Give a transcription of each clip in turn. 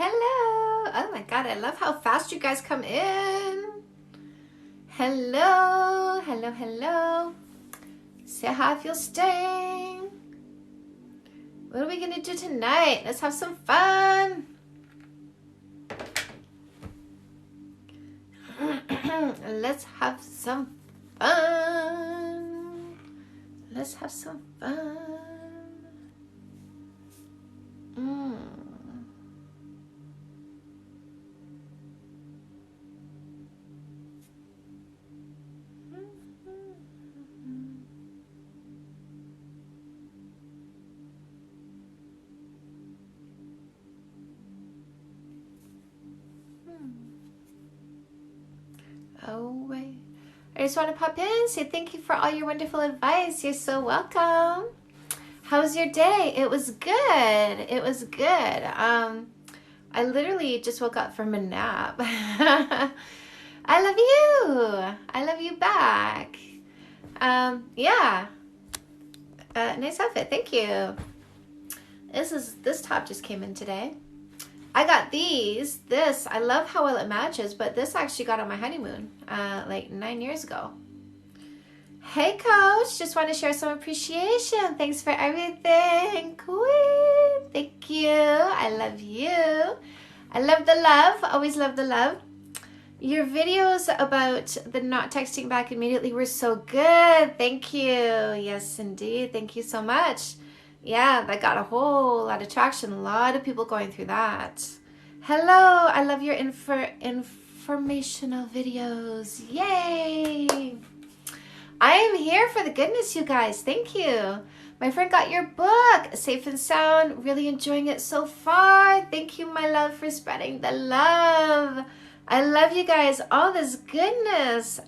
Hello. Oh my God, I love how fast you guys come in. Hello, hello, hello. Say hi if you're staying. What are we gonna do tonight? Let's have some fun. Let's have some fun. Let's have some fun. Oh, wait. I just want to pop in, say thank you for all your wonderful advice. You're so welcome. How was your day? It was good. It was good. I literally just woke up from a nap. I love you. I love you back. Yeah. Nice outfit. Thank you. This top just came in today. I got this, I love how well it matches, but this actually got on my honeymoon, like 9 years ago. Hey coach, just want to share some appreciation. Thanks for everything. Queen, thank you. I love you. I love the love, always love the love. Your videos about the not texting back immediately were so good. Thank you. Yes, indeed. Thank you so much. Yeah, that got a whole lot of traction. A lot of people going through that. Hello, I love your informational videos. Yay! I am here for the goodness, you guys. Thank you. My friend got your book, Safe and Sound. Really enjoying it so far. Thank you, my love, for spreading the love. I love you guys. All this goodness.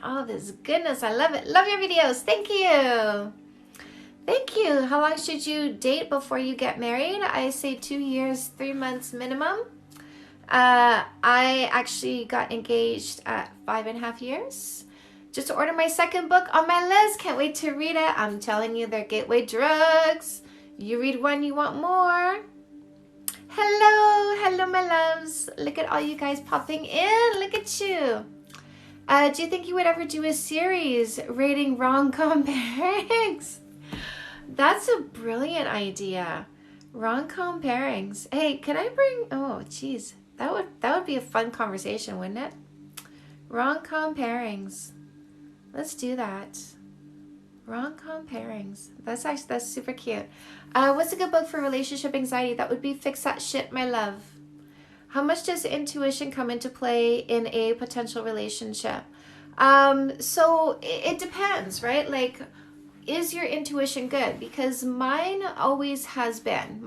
All this goodness. I love it. Love your videos. Thank you. Thank you. How long should you date before you get married? I say 2 years, 3 months minimum. I actually got engaged at 5.5 years. Just ordered my second book on my list. Can't wait to read it. I'm telling you, they're gateway drugs. You read one, you want more. Hello, hello, my loves. Look at all you guys popping in. Look at you. Do you think you would ever do a series rating rom-com pairings? That's a brilliant idea. Rom-com pairings. Hey, can I bring... Oh, geez. That would be a fun conversation, wouldn't it? Rom-com pairings. Let's do that. Rom-com pairings. That's super cute. What's a good book for relationship anxiety? That would be Fix That Shit, My Love. How much does intuition come into play in a potential relationship? So it depends, right? Like... Is your intuition good? Because mine always has been.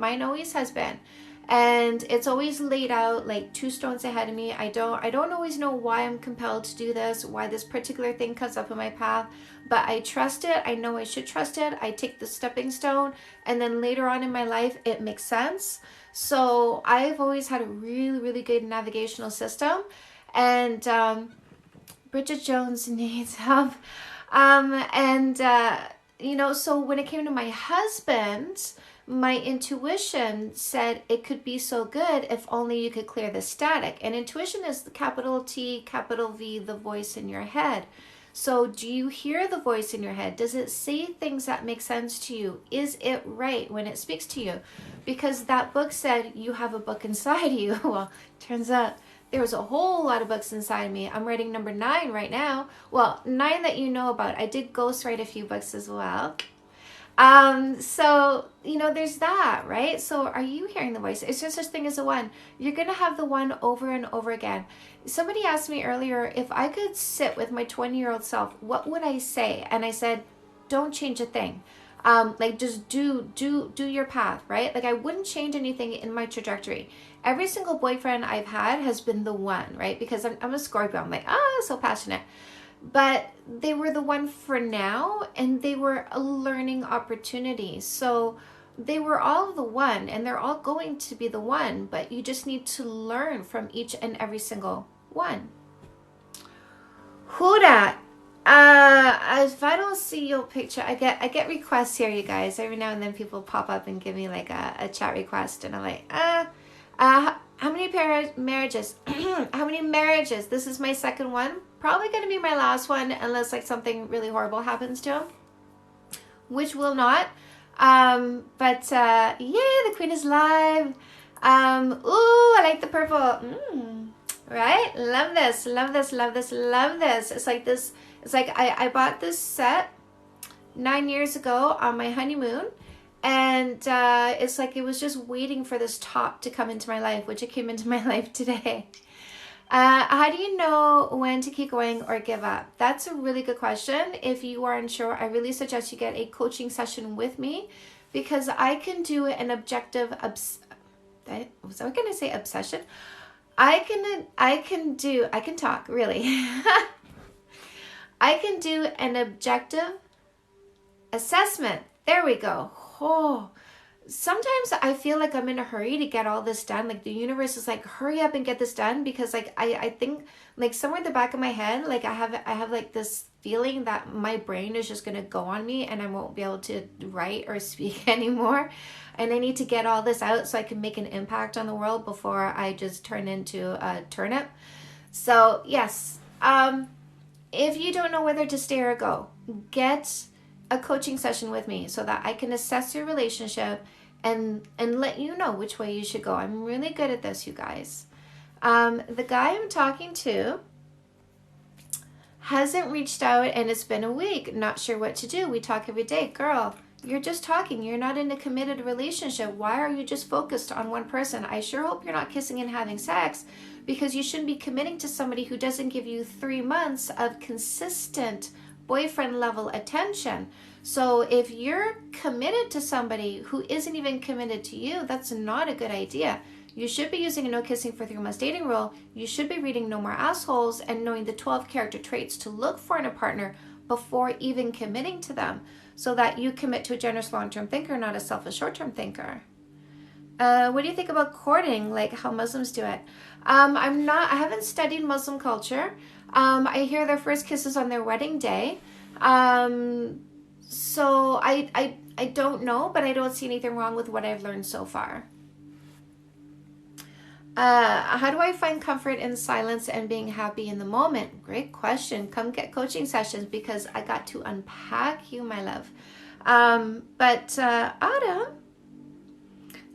And it's always laid out like 2 stones ahead of me. I don't always know why I'm compelled to do this, why this particular thing comes up in my path, but I trust it. I know I should trust it. I take the stepping stone, and then later on in my life, it makes sense. So I've always had a really, really good navigational system. And Bridget Jones needs help. You know, so when it came to my husband, my intuition said it could be so good if only you could clear the static. And intuition is the capital T, capital V, the voice in your head. So do you hear the voice in your head? Does it say things that make sense to you? Is it right when it speaks to you? Because that book said you have a book inside you. Well, turns out there was a whole lot of books inside me. I'm writing number 9 right now. Well, 9 that you know about. I did ghostwrite a few books as well. So, you know, there's that, right? So are you hearing the voice? Is there such thing as a one? You're going to have the one over and over again. Somebody asked me earlier, if I could sit with my 20-year-old self, what would I say? And I said, don't change a thing. Like just do your path, right? Like I wouldn't change anything in my trajectory. Every single boyfriend I've had has been the one, right? Because I'm a Scorpio. I'm like, so passionate. But they were the one for now, and they were a learning opportunity. So they were all the one, and they're all going to be the one, but you just need to learn from each and every single one. Who dat? If I don't see your picture, I get requests here, you guys. Every now and then people pop up and give me like a chat request, and I'm like, how many marriages? How many marriages? This is my second one. Probably going to be my last one unless like something really horrible happens to him, which will not. Yay, the queen is live. Ooh, I like the purple. Right? Love this, love this, love this, love this. It's like this. It's like I bought this set 9 years ago on my honeymoon. And it's like it was just waiting for this top to come into my life, which it came into my life today. How do you know when to keep going or give up? That's a really good question. If you are unsure, I really suggest you get a coaching session with me, because I can do an objective was I going to say obsession? I can talk, really. I can do an objective assessment. There we go. Oh, sometimes I feel like I'm in a hurry to get all this done. Like the universe is like, hurry up and get this done, because like I think like somewhere in the back of my head, like I have like this feeling that my brain is just gonna go on me and I won't be able to write or speak anymore. And I need to get all this out so I can make an impact on the world before I just turn into a turnip. So yes, if you don't know whether to stay or go, get a coaching session with me so that I can assess your relationship and let you know which way you should go. I'm really good at this, you guys. The guy I'm talking to hasn't reached out and it's been a week. Not sure what to do. We talk every day. Girl, you're just talking. You're not in a committed relationship. Why are you just focused on one person? I sure hope you're not kissing and having sex, because you shouldn't be committing to somebody who doesn't give you 3 months of consistent boyfriend level attention. So if you're committed to somebody who isn't even committed to you, that's not a good idea. You should be using a no kissing for 3 months dating rule. You should be reading No More Assholes and knowing the 12 character traits to look for in a partner before even committing to them, so that you commit to a generous long-term thinker, not a selfish short-term thinker. What do you think about courting, like how Muslims do it? I haven't studied Muslim culture. I hear their first kisses on their wedding day. So I don't know, but I don't see anything wrong with what I've learned so far. How do I find comfort in silence and being happy in the moment? Great question. Come get coaching sessions, because I got to unpack you, my love. Autumn,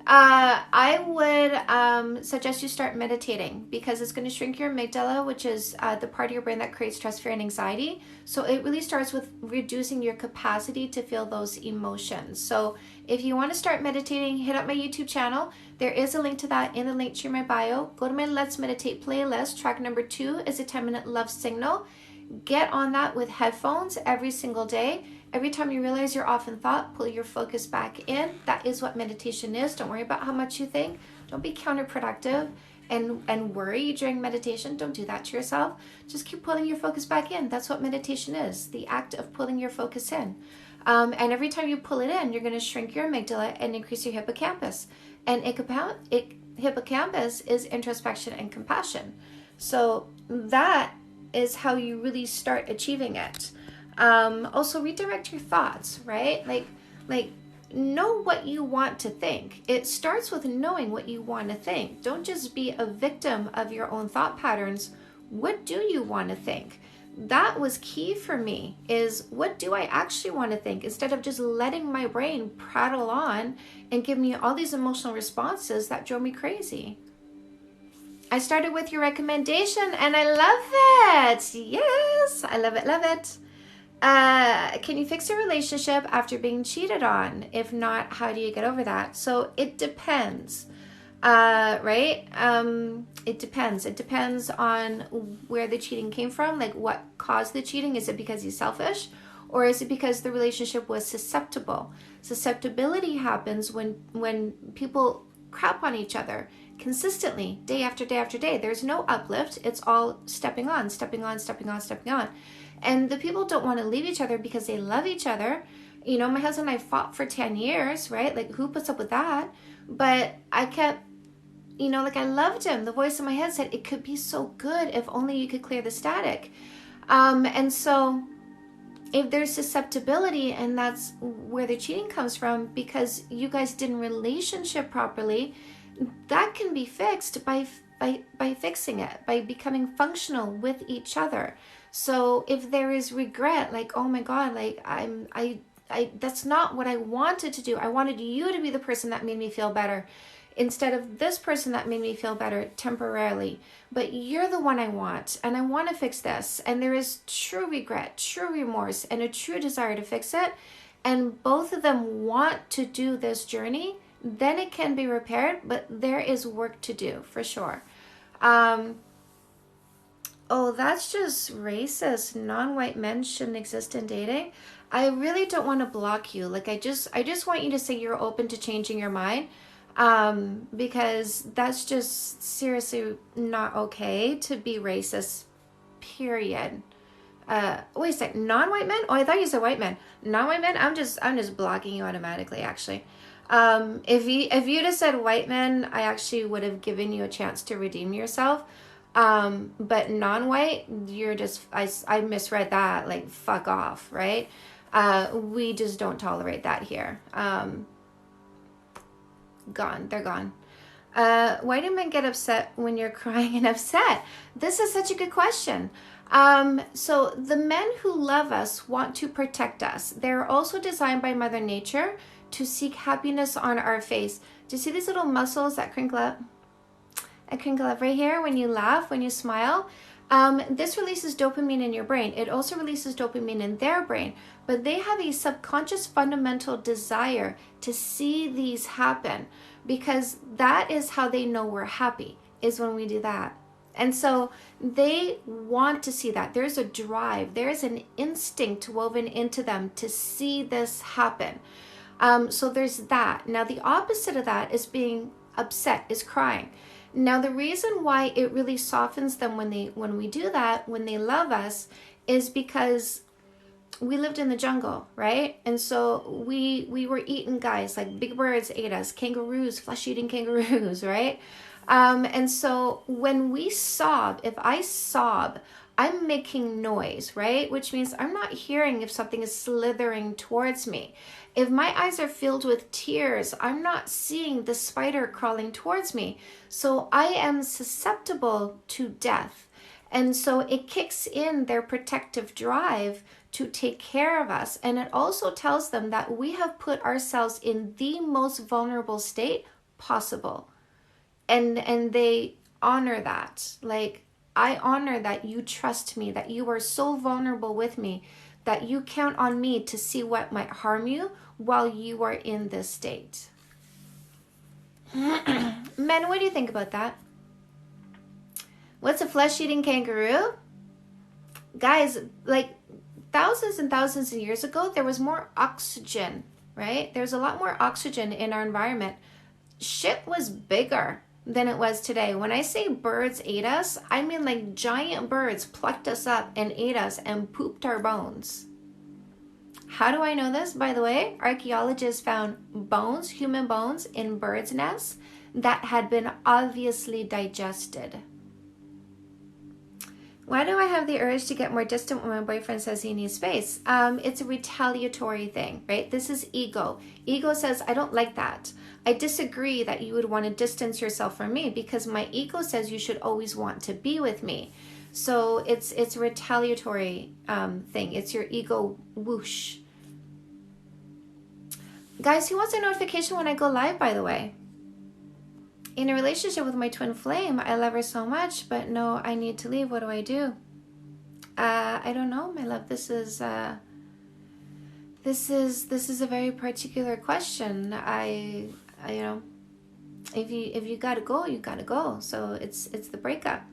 I would suggest you start meditating, because it's going to shrink your amygdala, which is the part of your brain that creates stress, fear, and anxiety. So it really starts with reducing your capacity to feel those emotions. So if you want to start meditating, hit up my YouTube channel. There is a link to that in the link to my bio. Go to my Let's Meditate playlist. Track number 2 is a 10-minute love signal. Get on that with headphones every single day. Every time you realize you're off in thought, pull your focus back in. That is what meditation is. Don't worry about how much you think. Don't be counterproductive and worry during meditation. Don't do that to yourself. Just keep pulling your focus back in. That's what meditation is, the act of pulling your focus in. And every time you pull it in, you're going to shrink your amygdala and increase your hippocampus. And hippocampus is introspection and compassion. So that is how you really start achieving it. Also redirect your thoughts, right? Like know what you want to think. It starts with knowing what you want to think. Don't just be a victim of your own thought patterns. What do you want to think? That was key for me, is what do I actually want to think, instead of just letting my brain prattle on and give me all these emotional responses that drove me crazy. I started with your recommendation and I love it. Yes, I love it, love it. Can you fix a relationship after being cheated on? If not, how do you get over that? So it depends, right? It depends. It depends on where the cheating came from, like what caused the cheating. Is it because he's selfish, or is it because the relationship was susceptible? Susceptibility happens when people crap on each other consistently, day after day after day. There's no uplift. It's all stepping on, stepping on, stepping on, stepping on. And the people don't want to leave each other because they love each other. You know, my husband and I fought for 10 years, right? Like, who puts up with that? But I kept, you know, like, I loved him. The voice in my head said, it could be so good if only you could clear the static. And so if there's susceptibility, and that's where the cheating comes from, because you guys didn't relationship properly, that can be fixed by by fixing it, by becoming functional with each other. So if there is regret, like, oh my God, like I that's not what I wanted to do. I wanted you to be the person that made me feel better instead of this person that made me feel better temporarily. But you're the one I want, and I want to fix this. And there is true regret, true remorse, and a true desire to fix it. And both of them want to do this journey, then it can be repaired, but there is work to do for sure. Oh, that's just racist. Non-white men shouldn't exist in dating. I really don't want to block you. Like, I just want you to say you're open to changing your mind, because that's just seriously not okay to be racist, period. Wait a sec, non-white men? Oh, I thought you said white men. Non-white men? I'm just blocking you automatically, actually. If you just said white men, I actually would have given you a chance to redeem yourself. But non-white, you're just, I misread that, like, fuck off, right? We just don't tolerate that here. Gone, they're gone. Why do men get upset when you're crying and upset? This is such a good question. So the men who love us want to protect us. They're also designed by Mother Nature to seek happiness on our face. Do you see these little muscles that crinkle up? I crinkle up right here when you laugh, when you smile. This releases dopamine in your brain. It also releases dopamine in their brain, but they have a subconscious fundamental desire to see these happen, because that is how they know we're happy, is when we do that. And so they want to see that. There's a drive, there's an instinct woven into them to see this happen. So there's that. Now the opposite of that is being upset, is crying. Now the reason why it really softens them when we do that, when they love us, is because we lived in the jungle, right? And so we were eaten, guys, like big birds ate us, kangaroos, flesh-eating kangaroos, right? And so when we sob, if I sob, I'm making noise, right? Which means I'm not hearing if something is slithering towards me. If my eyes are filled with tears, I'm not seeing the spider crawling towards me. So I am susceptible to death. And so it kicks in their protective drive to take care of us. And it also tells them that we have put ourselves in the most vulnerable state possible. And they honor that. Like, I honor that you trust me, that you are so vulnerable with me, that you count on me to see what might harm you while you are in this state. Men, what do you think about that? What's a flesh-eating kangaroo? Guys, like thousands and thousands of years ago, there was more oxygen, right? There's a lot more oxygen in our environment. Shit was bigger than it was today. When I say birds ate us, I mean like giant birds plucked us up and ate us and pooped our bones. How do I know this? By the way, archaeologists found bones, human bones, in birds' nests that had been obviously digested. Why do I have the urge to get more distant when my boyfriend says he needs space? It's a retaliatory thing, right? This is ego. Ego says, I don't like that. I disagree that you would want to distance yourself from me, because my ego says you should always want to be with me. So it's a retaliatory thing. It's your ego whoosh. Guys, who wants a notification when I go live, by the way? In a relationship with my twin flame, I love her so much, but no, I need to leave. What do I do? I don't know, my love. This is a very particular question. I you know, if you gotta go, you gotta go. So it's the breakup.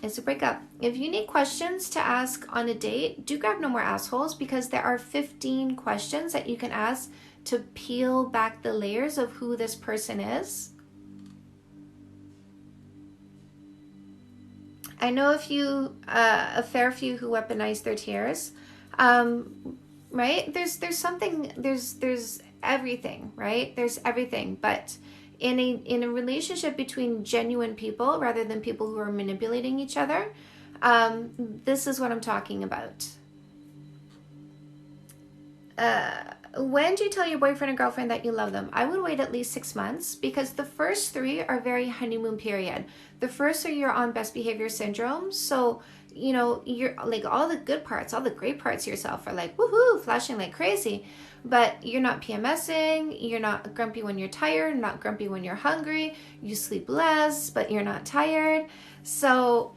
It's a breakup. If you need questions to ask on a date, do grab No More Assholes, because there are 15 questions that you can ask to peel back the layers of who this person is. I know a fair few who weaponize their tears, right? There's everything, right? There's everything, but in a relationship between genuine people rather than people who are manipulating each other, this is what I'm talking about. When do you tell your boyfriend or girlfriend that you love them? I would wait at least 6 months, because the first 3 are very honeymoon period. The first 3 you're on best behavior syndrome. So, you know, you're like, all the good parts, all the great parts of yourself are like, woohoo, flashing like crazy. But you're not PMSing, you're not grumpy when you're tired, not grumpy when you're hungry, you sleep less, but you're not tired. So,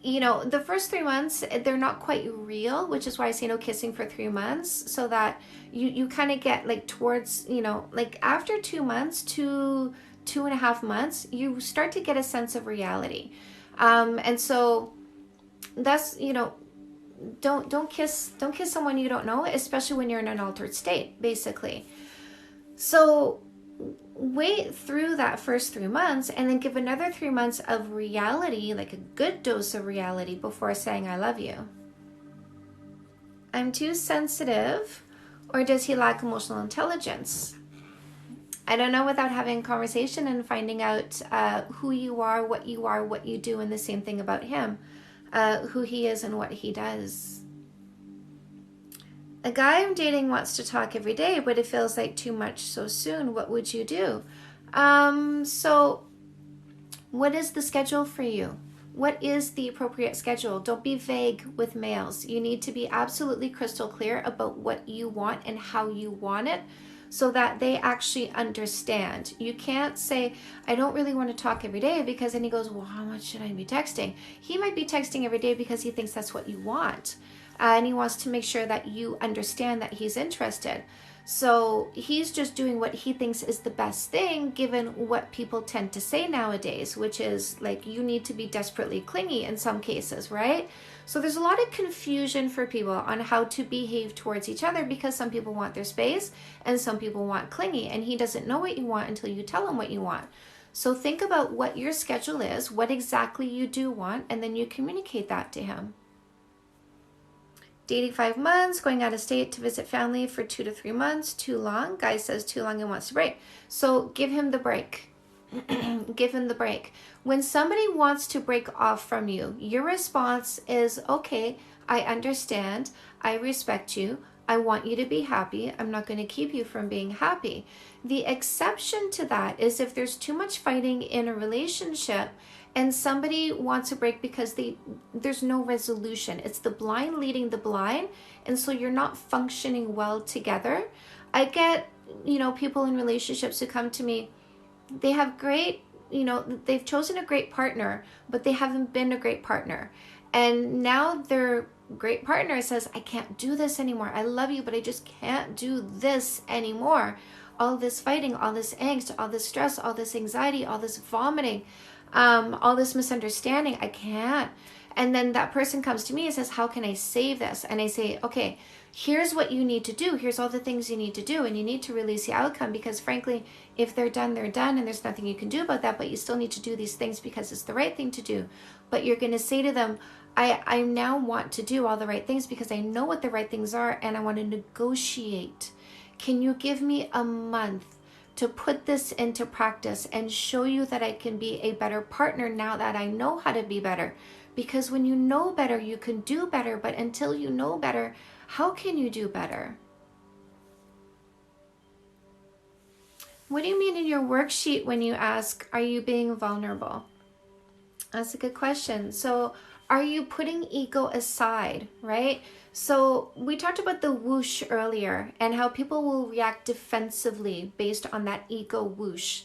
you know, the first 3 months, they're not quite real, which is why I say no kissing for 3 months, so that you kind of get like towards, you know, like after 2 months to 2.5 months, you start to get a sense of reality. And so that's, you know, don't kiss someone you don't know, especially when you're in an altered state, basically. So wait through that first 3 months, and then give another 3 months of reality, like a good dose of reality, before saying I love you. I'm too sensitive, or does he lack emotional intelligence? I don't know, without having a conversation and finding out who you are, what you do, and the same thing about him, who he is and what he does. A guy I'm dating wants to talk every day, but it feels like too much so soon. What would you do? So what is the schedule for you? What is the appropriate schedule? Don't be vague with males. You need to be absolutely crystal clear about what you want and how you want it, so that they actually understand. You can't say, I don't really want to talk every day, because then he goes, well, how much should I be texting? He might be texting every day because he thinks that's what you want. And he wants to make sure that you understand that he's interested. So he's just doing what he thinks is the best thing, given what people tend to say nowadays, which is like, you need to be desperately clingy in some cases, right? So there's a lot of confusion for people on how to behave towards each other, because some people want their space and some people want clingy, and he doesn't know what you want until you tell him what you want. So think about what your schedule is, what exactly you do want, and then you communicate that to him. Dating 5 months, going out of state to visit family for 2 to 3 months. Too long. Guy says too long and wants to break. So give him the break. Give him the break. When somebody wants to break off from you, your response is, okay, I understand. I respect you. I want you to be happy. I'm not going to keep you from being happy. The exception to that is if there's too much fighting in a relationship and somebody wants a break because there's no resolution. It's the blind leading the blind, and so you're not functioning well together. I get, you know, people in relationships who come to me, they have great, you know, they've chosen a great partner, but they haven't been a great partner. And now their great partner says, I can't do this anymore. I love you, but I just can't do this anymore. All this fighting, all this angst, all this stress, all this anxiety, all this vomiting, all this misunderstanding, I can't. And then that person comes to me and says, how can I save this? And I say, okay, here's what you need to do. Here's all the things you need to do. And you need to release the outcome, because frankly, if they're done, they're done. And there's nothing you can do about that, but you still need to do these things because it's the right thing to do. But you're going to say to them, I now want to do all the right things because I know what the right things are, and I want to negotiate. Can you give me a month to put this into practice and show you that I can be a better partner now that I know how to be better? Because when you know better, you can do better. But until you know better, how can you do better? What do you mean in your worksheet when you ask, are you being vulnerable? That's a good question. So are you putting ego aside, right? So we talked about the whoosh earlier and how people will react defensively based on that ego whoosh.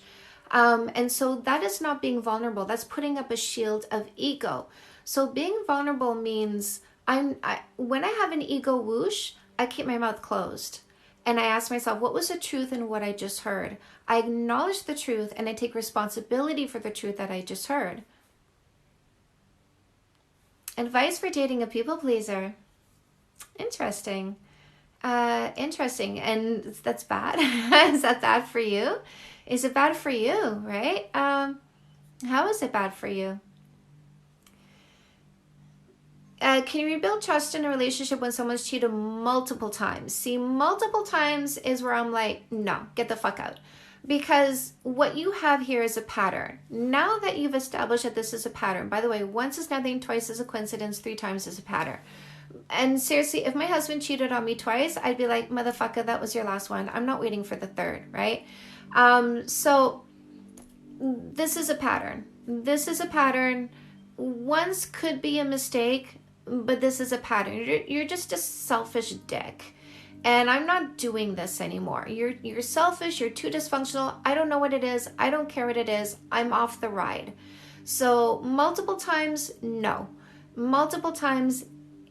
And so that is not being vulnerable. That's putting up a shield of ego. So being vulnerable means when I have an ego whoosh, I keep my mouth closed. And I ask myself, what was the truth in what I just heard? I acknowledge the truth and I take responsibility for the truth that I just heard. Advice for dating a people pleaser. Interesting. Interesting. And that's bad. Is that bad for you? Is it bad for you, right? How is it bad for you? Can you rebuild trust in a relationship when someone's cheated multiple times? See, multiple times is where I'm like, no, get the fuck out. Because what you have here is a pattern. Now that you've established that this is a pattern, by the way, once is nothing, twice is a coincidence, 3 times is a pattern. And seriously, if my husband cheated on me twice, I'd be like, motherfucker, that was your last one. I'm not waiting for the third, right? So this is a pattern. This is a pattern. Once could be a mistake, but this is a pattern. You're just a selfish dick. And I'm not doing this anymore. You're selfish. You're too dysfunctional. I don't know what it is. I don't care what it is. I'm off the ride. So multiple times, no. Multiple times,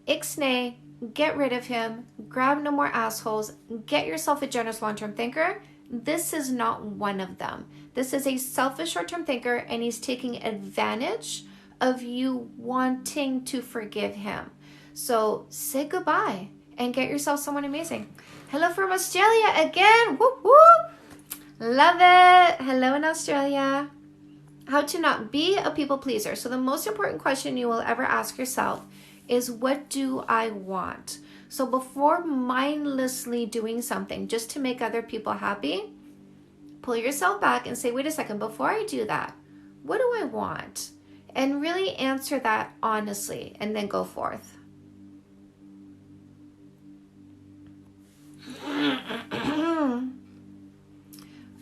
ixnay, get rid of him, grab no more assholes, get yourself a generous long-term thinker. This is not one of them. This is a selfish short-term thinker, and he's taking advantage of you wanting to forgive him. So say goodbye and get yourself someone amazing. Hello from Australia again. Whoop, whoop. Love it. Hello in Australia. How to not be a people pleaser. So the most important question you will ever ask yourself is, what do I want? So before mindlessly doing something just to make other people happy, pull yourself back and say, wait a second, before I do that, what do I want? And really answer that honestly, and then go forth.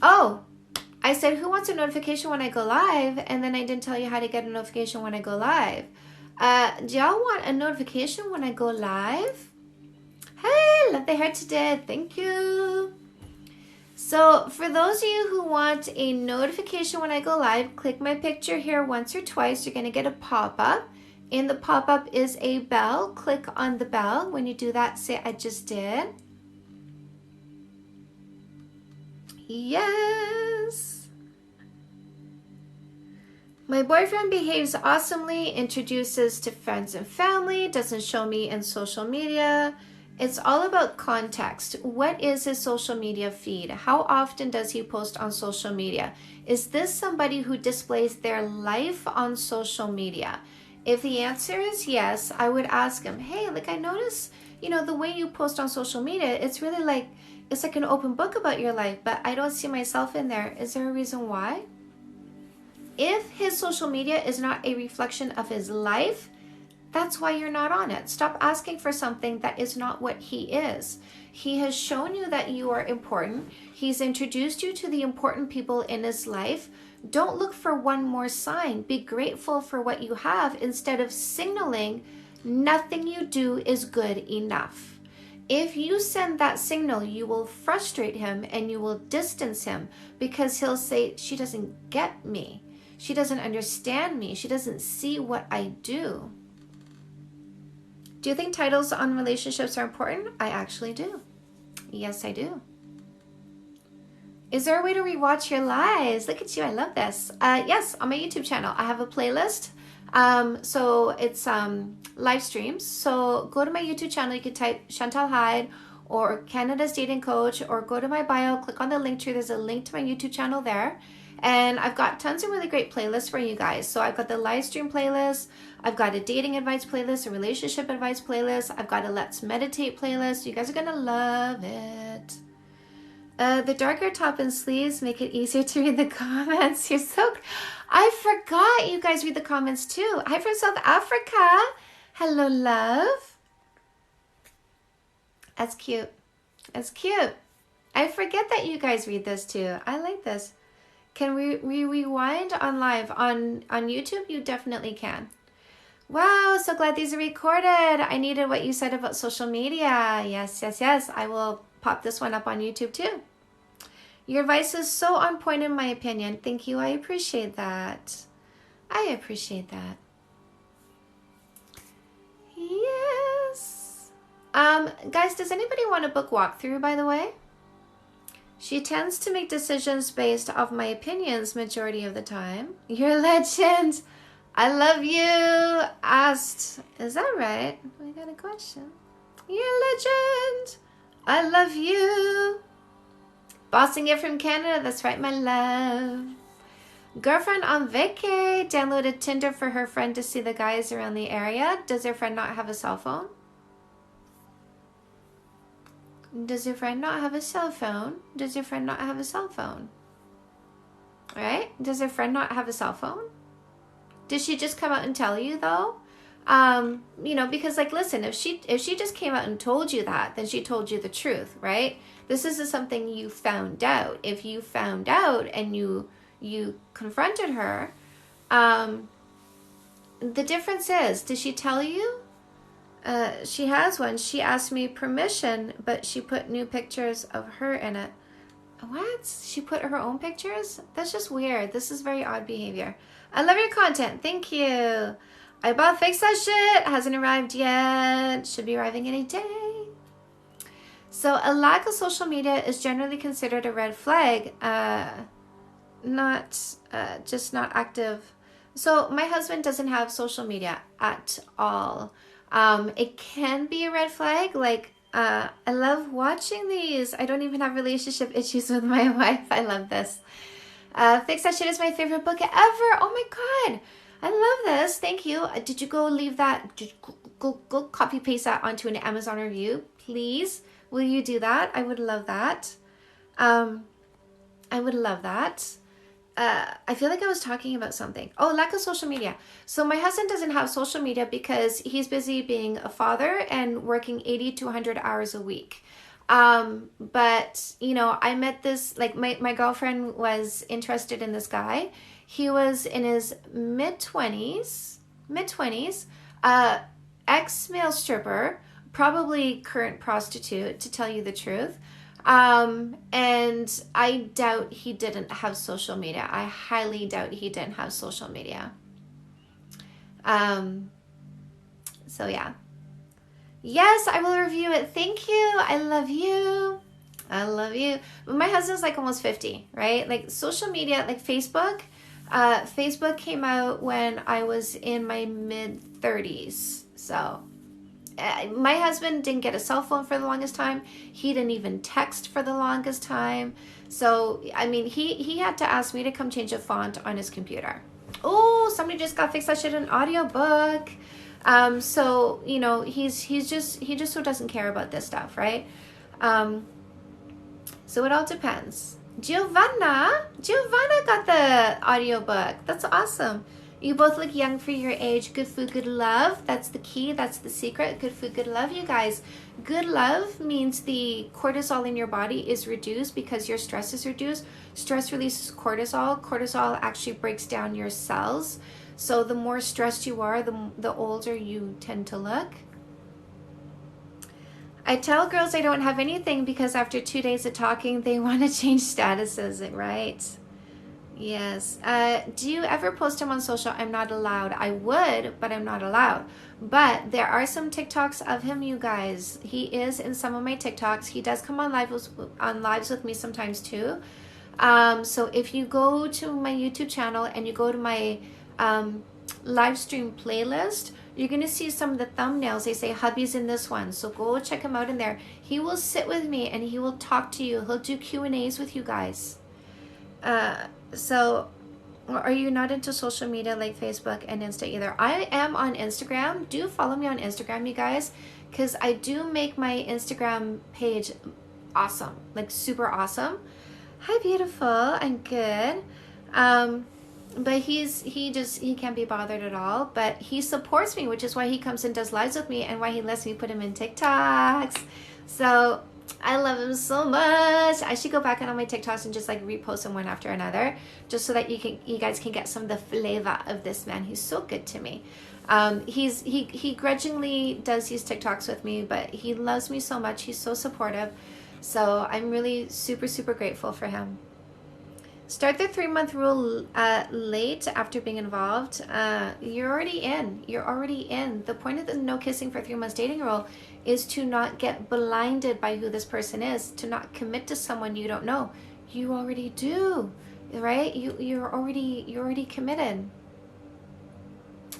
Oh, I said, who wants a notification when I go live? And then I didn't tell you how to get a notification when I go live. Do y'all want a notification when I go live? Hey, love the hair today. Thank you. So for those of you who want a notification when I go live, click my picture here once or twice. You're going to get a pop-up. In the pop-up is a bell. Click on the bell. When you do that, say, I just did. Yes. My boyfriend behaves awesomely, introduces to friends and family, doesn't show me in social media. It's all about context. What is his social media feed? How often does he post on social media? Is this somebody who displays their life on social media? If the answer is yes, I would ask him, hey, like I notice, the way you post on social media, it's really like, it's like an open book about your life, but I don't see myself in there. Is there a reason why? If his social media is not a reflection of his life, that's why you're not on it. Stop asking for something that is not what he is. He has shown you that you are important. He's introduced you to the important people in his life. Don't look for one more sign. Be grateful for what you have instead of signaling nothing you do is good enough. If you send that signal, you will frustrate him and you will distance him because he'll say, she doesn't get me. She doesn't understand me. She doesn't see what I do. Do you think titles on relationships are important? I actually do. Yes, I do. Is there a way to rewatch your lives? Look at you. I love this. Yes, on my YouTube channel, I have a playlist. So it's live streams. So go to my YouTube channel. You can type Chantal Heide or Canada's Dating Coach, or go to my bio, click on the link tree. There's a link to my YouTube channel there. And I've got tons of really great playlists for you guys. So I've got the live stream playlist. I've got a dating advice playlist, a relationship advice playlist. I've got a let's meditate playlist. You guys are going to love it. The darker top and sleeves make it easier to read the comments. You're so... I forgot you guys read the comments too. Hi from South Africa. Hello, love. That's cute. That's cute. I forget that you guys read this too. I like this. Can we rewind on live? On YouTube, you definitely can. Wow, so glad these are recorded. I needed what you said about social media. Yes, yes, yes. I will pop this one up on YouTube too. Your advice is so on point in my opinion. Thank you. I appreciate that. I appreciate that. Yes. Guys, does anybody want a book walkthrough, by the way? She tends to make decisions based off my opinions majority of the time. You're a legend. I love you. Asked. Is that right? I got a question. You're a legend. I love you. Bossing it from Canada. That's right, my love. Girlfriend on vacay. Downloaded Tinder for her friend to see the guys around the area. Does her friend not have a cell phone? Does your friend not have a cell phone? Does your friend not have a cell phone? All right? Does your friend not have a cell phone? Did she just come out and tell you, though? You know, because like, listen, if she just came out and told you that, then she told you the truth, right? This is something you found out. If you found out and you confronted her, the difference is, did she tell you? She has one. She asked me permission, but she put new pictures of her in it. What? She put her own pictures? That's just weird. This is very odd behavior. I love your content. Thank you. I bought Fix That Shit. Hasn't arrived yet. Should be arriving any day. So a lack of social media is generally considered a red flag. Just not active. So my husband doesn't have social media at all. It can be a red flag. Like, I love watching these. I don't even have relationship issues with my wife. I love this. Fix That Shit is my favorite book ever. Oh my God. I love this. Thank you. Did you go leave that? Did you go copy paste that onto an Amazon review? Please. Will you do that? I would love that. I would love that. I feel like I was talking about something. Oh, lack of social media. So my husband doesn't have social media because he's busy being a father and working 80 to 100 hours a week. But, you know, I met this, like my girlfriend was interested in this guy. He was in his mid-20s, ex-male stripper, probably current prostitute, to tell you the truth. And I doubt he didn't have social media. I highly doubt he didn't have social media. So yeah. Yes, I will review it. Thank you. I love you. I love you. But my husband's like almost 50, right? Like social media, like Facebook. Facebook came out when I was in my mid 30s. So my husband didn't get a cell phone for the longest time. He didn't even text for the longest time. So, I mean, he had to ask me to come change a font on his computer. Oh, somebody just got Fix That Shit in audiobook. So, you know, he just so doesn't care about this stuff, right? So it all depends. Giovanna got the audiobook. That's awesome. You both look young for your age. Good food, good love. That's the key. That's the secret. Good food, good love, you guys. Good love means the cortisol in your body is reduced because your stress is reduced. Stress releases cortisol. Cortisol actually breaks down your cells. So the more stressed you are, the older you tend to look. I tell girls I don't have anything because after 2 days of talking, they want to change statuses, right? Yes. Do you ever post him on social? I'm not allowed. I would, but I'm not allowed. But there are some TikToks of him, you guys. He is in some of my TikToks. He does come on lives with me sometimes too. So if you go to my YouTube channel and you go to my live stream playlist, you're going to see some of the thumbnails. They say hubby's in this one. So go check him out in there. He will sit with me and he will talk to you. He'll do Q&As with you guys. So are you not into social media like Facebook and Insta either? I am on Instagram. Do follow me on Instagram, you guys, because I do make my Instagram page awesome, like super awesome. Hi, beautiful. I'm good. But he can't be bothered at all, but he supports me, which is why he comes and does lives with me and why he lets me put him in TikToks. So I love him so much. I should go back on all my TikToks and just like repost them one after another, just so that you guys can get some of the flavor of this man. He's so good to me. He grudgingly does these TikToks with me, but he loves me so much. He's so supportive. So I'm really super, super grateful for him. Start the 3-month rule late after being involved. You're already in. The point of the no kissing for 3 months dating rule is to not get blinded by who this person is, to not commit to someone you don't know. You already do, right? You're already committed.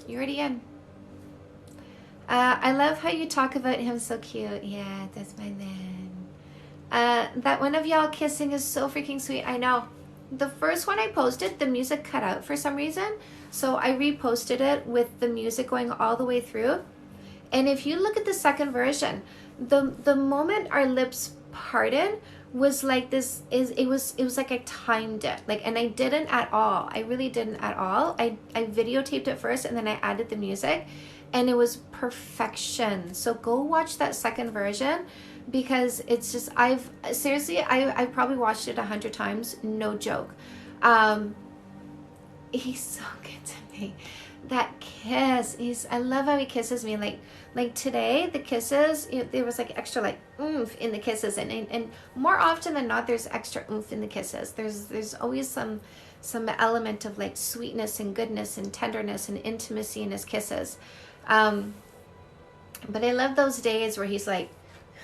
You're already in. I love how you talk about him, so cute. Yeah, that's my man. That one of y'all kissing is so freaking sweet. I know. The first one I posted, the music cut out for some reason. So I reposted it with the music going all the way through. And if you look at the second version, the moment our lips parted was like this, it was like I timed it, like, and I didn't at all. I really didn't at all. I videotaped it first and then I added the music, and it was perfection. So go watch that second version, because it's just, I've probably watched it 100 times, no joke. He's so good to me. That kiss, I love how he kisses me. Like today, the kisses, there was like extra like oomph in the kisses, and more often than not, there's extra oomph in the kisses. There's always some element of like sweetness and goodness and tenderness and intimacy in his kisses. But I love those days where he's like,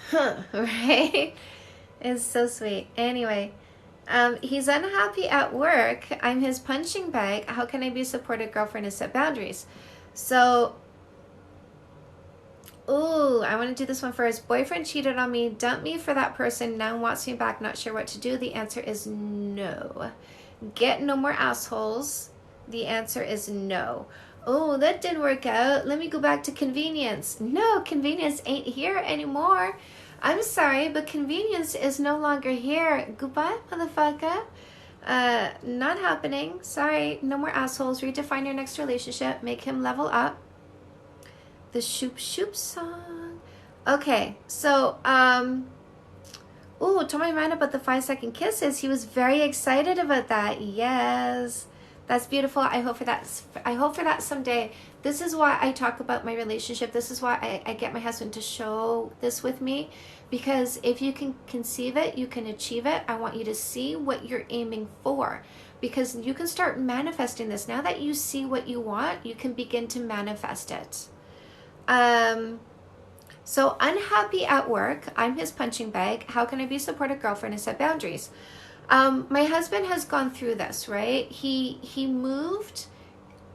huh, right? It's so sweet. Anyway, he's unhappy at work. I'm his punching bag. How can I be a supportive girlfriend and set boundaries? So, ooh, I want to do this one first. Boyfriend cheated on me, dumped me for that person, now wants me back, not sure what to do. The answer is no. Get no more assholes. The answer is no. Oh, that didn't work out. Let me go back to convenience. No, convenience ain't here anymore. I'm sorry, but convenience is no longer here. Goodbye, motherfucker. Not happening. Sorry, no more assholes. Redefine your next relationship. Make him level up. The Shoop Shoop song. Okay, so, told my man about the 5-second kisses. He was very excited about that. Yes. That's beautiful. I hope for that someday. This is why I talk about my relationship. This is why I get my husband to show this with me, because if you can conceive it, you can achieve it. I want you to see what you're aiming for, because you can start manifesting this. Now that you see what you want, you can begin to manifest it. So unhappy at work. I'm his punching bag. How can I be a supportive girlfriend and set boundaries? My husband has gone through this, right? He moved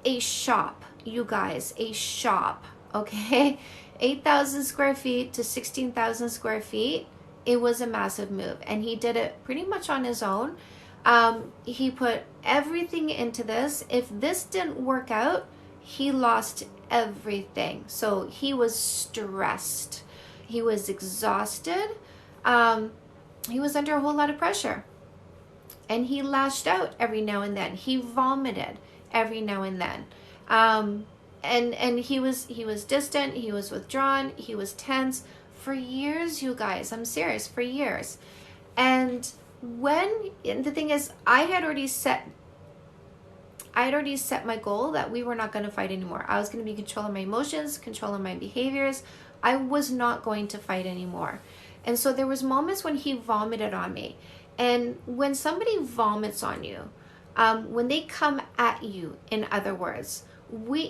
a shop, you guys, a shop, okay? 8,000 square feet to 16,000 square feet. It was a massive move, and he did it pretty much on his own. He put everything into this. If this didn't work out, he lost everything. So he was stressed. He was exhausted. He was under a whole lot of pressure. And he lashed out every now and then. He vomited every now and then. And he was distant, he was withdrawn, he was tense for years, you guys. I'm serious, for years. And the thing is, I had already set my goal that we were not going to fight anymore. I was going to be controlling my emotions, controlling my behaviors. I was not going to fight anymore. And so there was moments when he vomited on me. And when somebody vomits on you, when they come at you, in other words,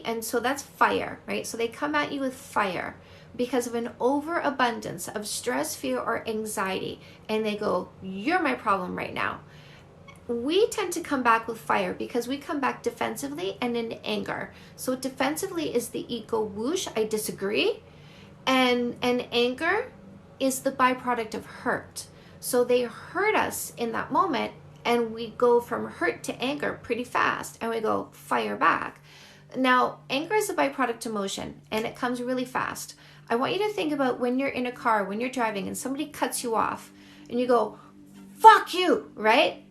and so that's fire, right? So they come at you with fire because of an overabundance of stress, fear, or anxiety. And they go, you're my problem right now. We tend to come back with fire because we come back defensively and in anger. So defensively is the ego whoosh, I disagree. And anger is the byproduct of hurt. So they hurt us in that moment, and we go from hurt to anger pretty fast, and we go fire back. Now, anger is a byproduct emotion, and it comes really fast. I want you to think about when you're in a car, when you're driving, and somebody cuts you off, and you go, fuck you, right?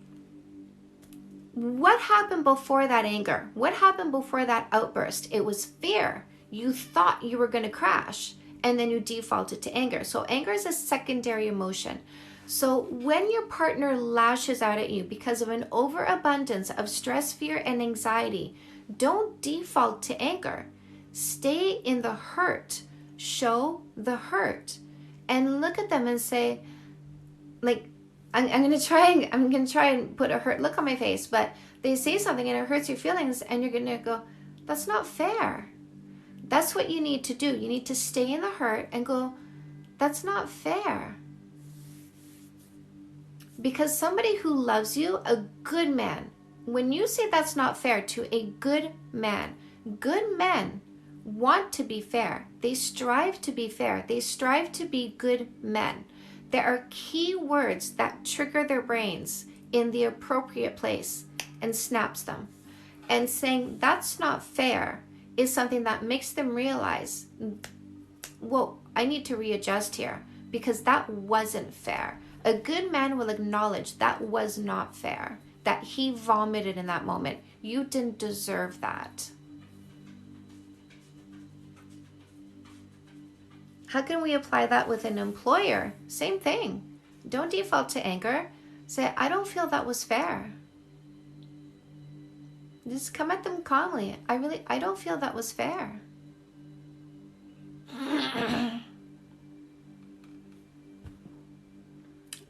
What happened before that anger? What happened before that outburst? It was fear. You thought you were going to crash, and then you defaulted to anger. So anger is a secondary emotion. So when your partner lashes out at you because of an overabundance of stress, fear, and anxiety, don't default to anger. Stay in the hurt. Show the hurt. And look at them and say, like, I'm gonna try and put a hurt look on my face, but they say something and it hurts your feelings, and you're gonna go, that's not fair. That's what you need to do. You need to stay in the hurt and go, that's not fair. Because somebody who loves you, a good man, when you say that's not fair to a good men want to be fair. They strive to be fair. They strive to be good men. There are key words that trigger their brains in the appropriate place and snaps them. And saying that's not fair is something that makes them realize, whoa, I need to readjust here because that wasn't fair. A good man will acknowledge that was not fair, that he vomited in that moment. You didn't deserve that. How can we apply that with an employer? Same thing. Don't default to anger. Say, I don't feel that was fair. Just come at them calmly. I don't feel that was fair.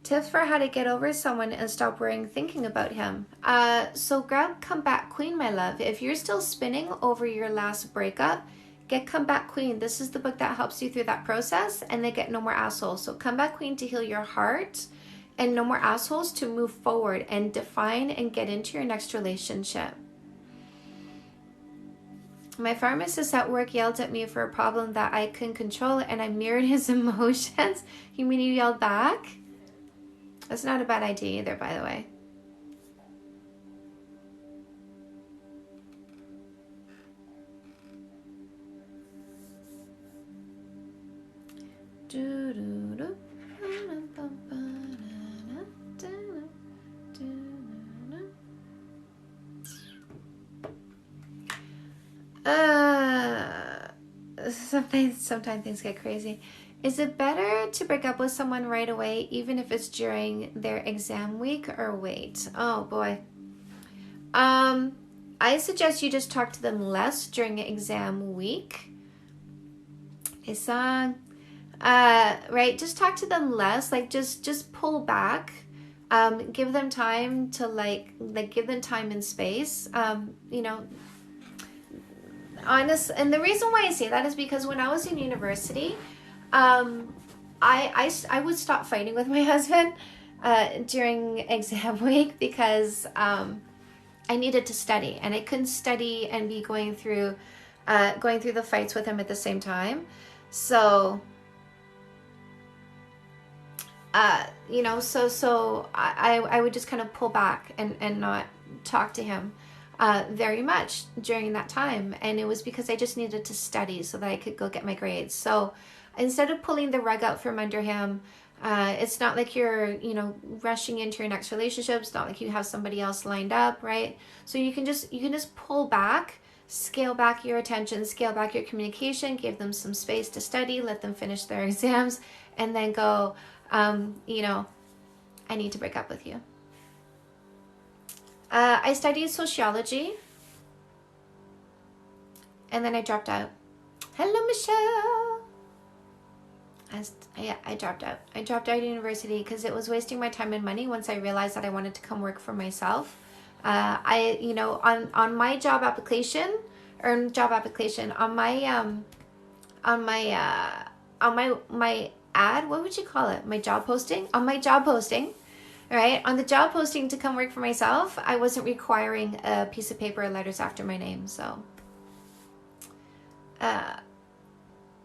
Tips for how to get over someone and stop worrying thinking about him. So grab Comeback Queen, my love. If you're still spinning over your last breakup, get Comeback Queen. This is the book that helps you through that process, and they get No More Assholes. So Comeback Queen to heal your heart, and No More Assholes to move forward and define and get into your next relationship. My pharmacist at work yelled at me for a problem that I couldn't control, and I mirrored his emotions. You mean you yelled back? That's not a bad idea either, by the way. Sometimes things get crazy. Is it better to break up with someone right away, even if it's during their exam week, or wait? Oh boy. I suggest you just talk to them less during exam week. Right? Just talk to them less. Like just pull back. Give them time to give them time and space. Honest, and the reason why I say that is because when I was in university, I would stop fighting with my husband during exam week because I needed to study, and I couldn't study and be going through the fights with him at the same time. So I would just kind of pull back and not talk to him very much during that time. And it was because I just needed to study so that I could go get my grades. So instead of pulling the rug out from under him, it's not like you're, rushing into your next relationship. It's not like you have somebody else lined up, right? So you can just pull back, scale back your attention, scale back your communication, give them some space to study, let them finish their exams, and then go, I need to break up with you. I studied sociology, and then I dropped out. Hello, Michelle. I dropped out. I dropped out of university because it was wasting my time and money once I realized that I wanted to come work for myself. On my job application, on my ad, what would you call it? My job posting? On my job posting, right? On the job posting to come work for myself, I wasn't requiring a piece of paper or letters after my name. So,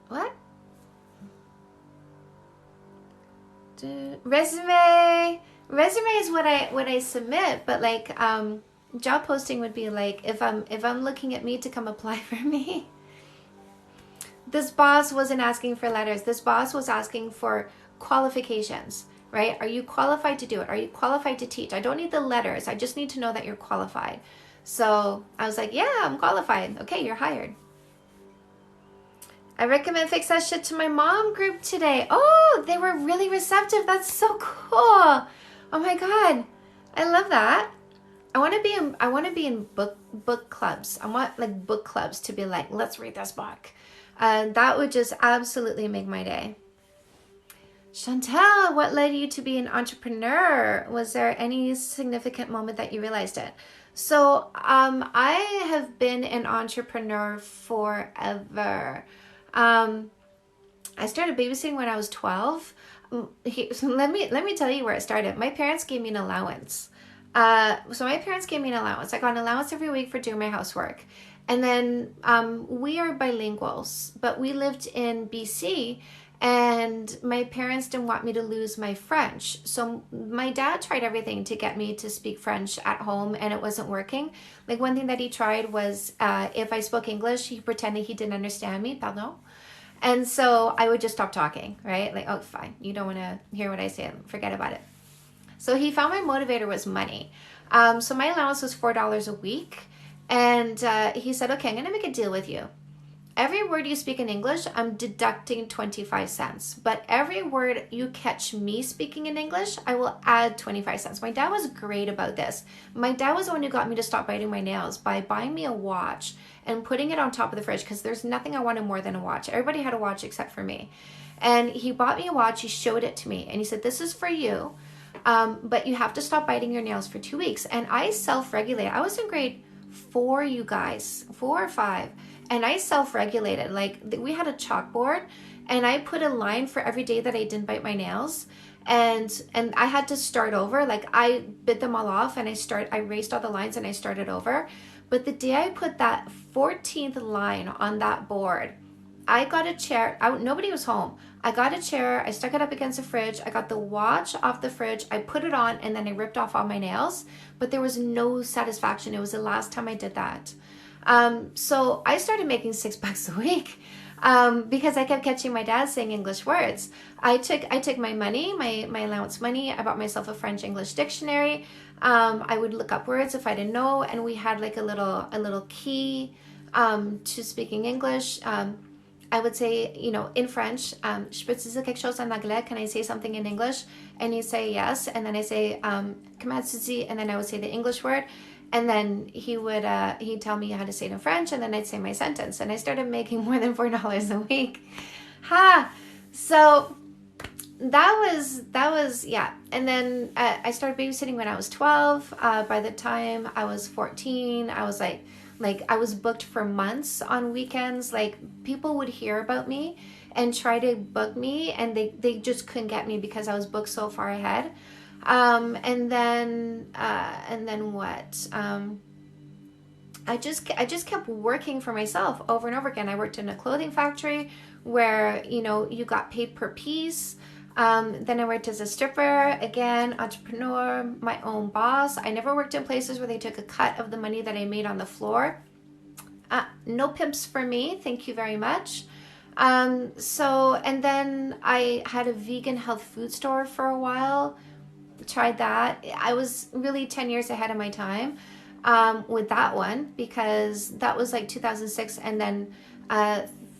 what? Resume is what I submit, but job posting would be like if I'm looking at me to come apply for me. This boss wasn't asking for letters. This boss was asking for qualifications, right? Are you qualified to do it? Are you qualified to teach? I don't need the letters. I just need to know that you're qualified. So I was like, yeah, I'm qualified. Okay, you're hired. I recommend Fix That Shit to my mom group today. Oh, they were really receptive. That's so cool. Oh my God. I love that. I want to be in book clubs. I want book clubs to be like, let's read this book. That would just absolutely make my day. Chantal, what led you to be an entrepreneur? Was there any significant moment that you realized it? So I have been an entrepreneur forever. I started babysitting when I was 12. Let me tell you where it started. My parents gave me an allowance. I got an allowance every week for doing my housework. And then we are bilinguals, but we lived in BC, and my parents didn't want me to lose my French. So my dad tried everything to get me to speak French at home, and it wasn't working. One thing that he tried was if I spoke English, he pretended he didn't understand me. Pardon. And so I would just stop talking, right? Like, oh, fine. You don't want to hear what I say. Forget about it. So he found my motivator was money. So my allowance was $4 a week. And he said, okay, I'm going to make a deal with you. Every word you speak in English, I'm deducting 25 cents. But every word you catch me speaking in English, I will add 25 cents. My dad was great about this. My dad was the one who got me to stop biting my nails by buying me a watch and putting it on top of the fridge, because there's nothing I wanted more than a watch. Everybody had a watch except for me. And he bought me a watch. He showed it to me. And he said, this is for you. But you have to stop biting your nails for 2 weeks. And I self-regulate. I was in grade 4, you guys, 4 or 5. And I self-regulated. Like, we had a chalkboard, and I put a line for every day that I didn't bite my nails. And I had to start over. Like, I bit them all off, and I erased all the lines, and I started over. But the day I put that 14th line on that board, I got a chair. Nobody was home. I got a chair. I stuck it up against the fridge. I got the watch off the fridge. I put it on, and then I ripped off all my nails. But there was no satisfaction. It was the last time I did that. So I started making $6 a week because I kept catching my dad saying English words. I took my money, my allowance money. I bought myself a French English dictionary. I would look up words if I didn't know, and we had like a little key to speaking English. I would say, in French, je peux dire quelque chose en anglais? Can I say something in English? And he'd say yes, and then I say, comment tu dis? And then I would say the English word. And then he'd tell me how to say it in French, and then I'd say my sentence. And I started making more than $4 a week. So that was yeah. And then I started babysitting when I was 12. By the time I was 14, I was like I was booked for months on weekends. Like, people would hear about me and try to book me, and they just couldn't get me because I was booked so far ahead. And then what? I just kept working for myself over and over again. I worked in a clothing factory where, you got paid per piece. Then I worked as a stripper, again, entrepreneur, my own boss. I never worked in places where they took a cut of the money that I made on the floor. No pimps for me. Thank you very much. And then I had a vegan health food store for a while. Tried that. I was really 10 years ahead of my time with that one, because that was like 2006, and then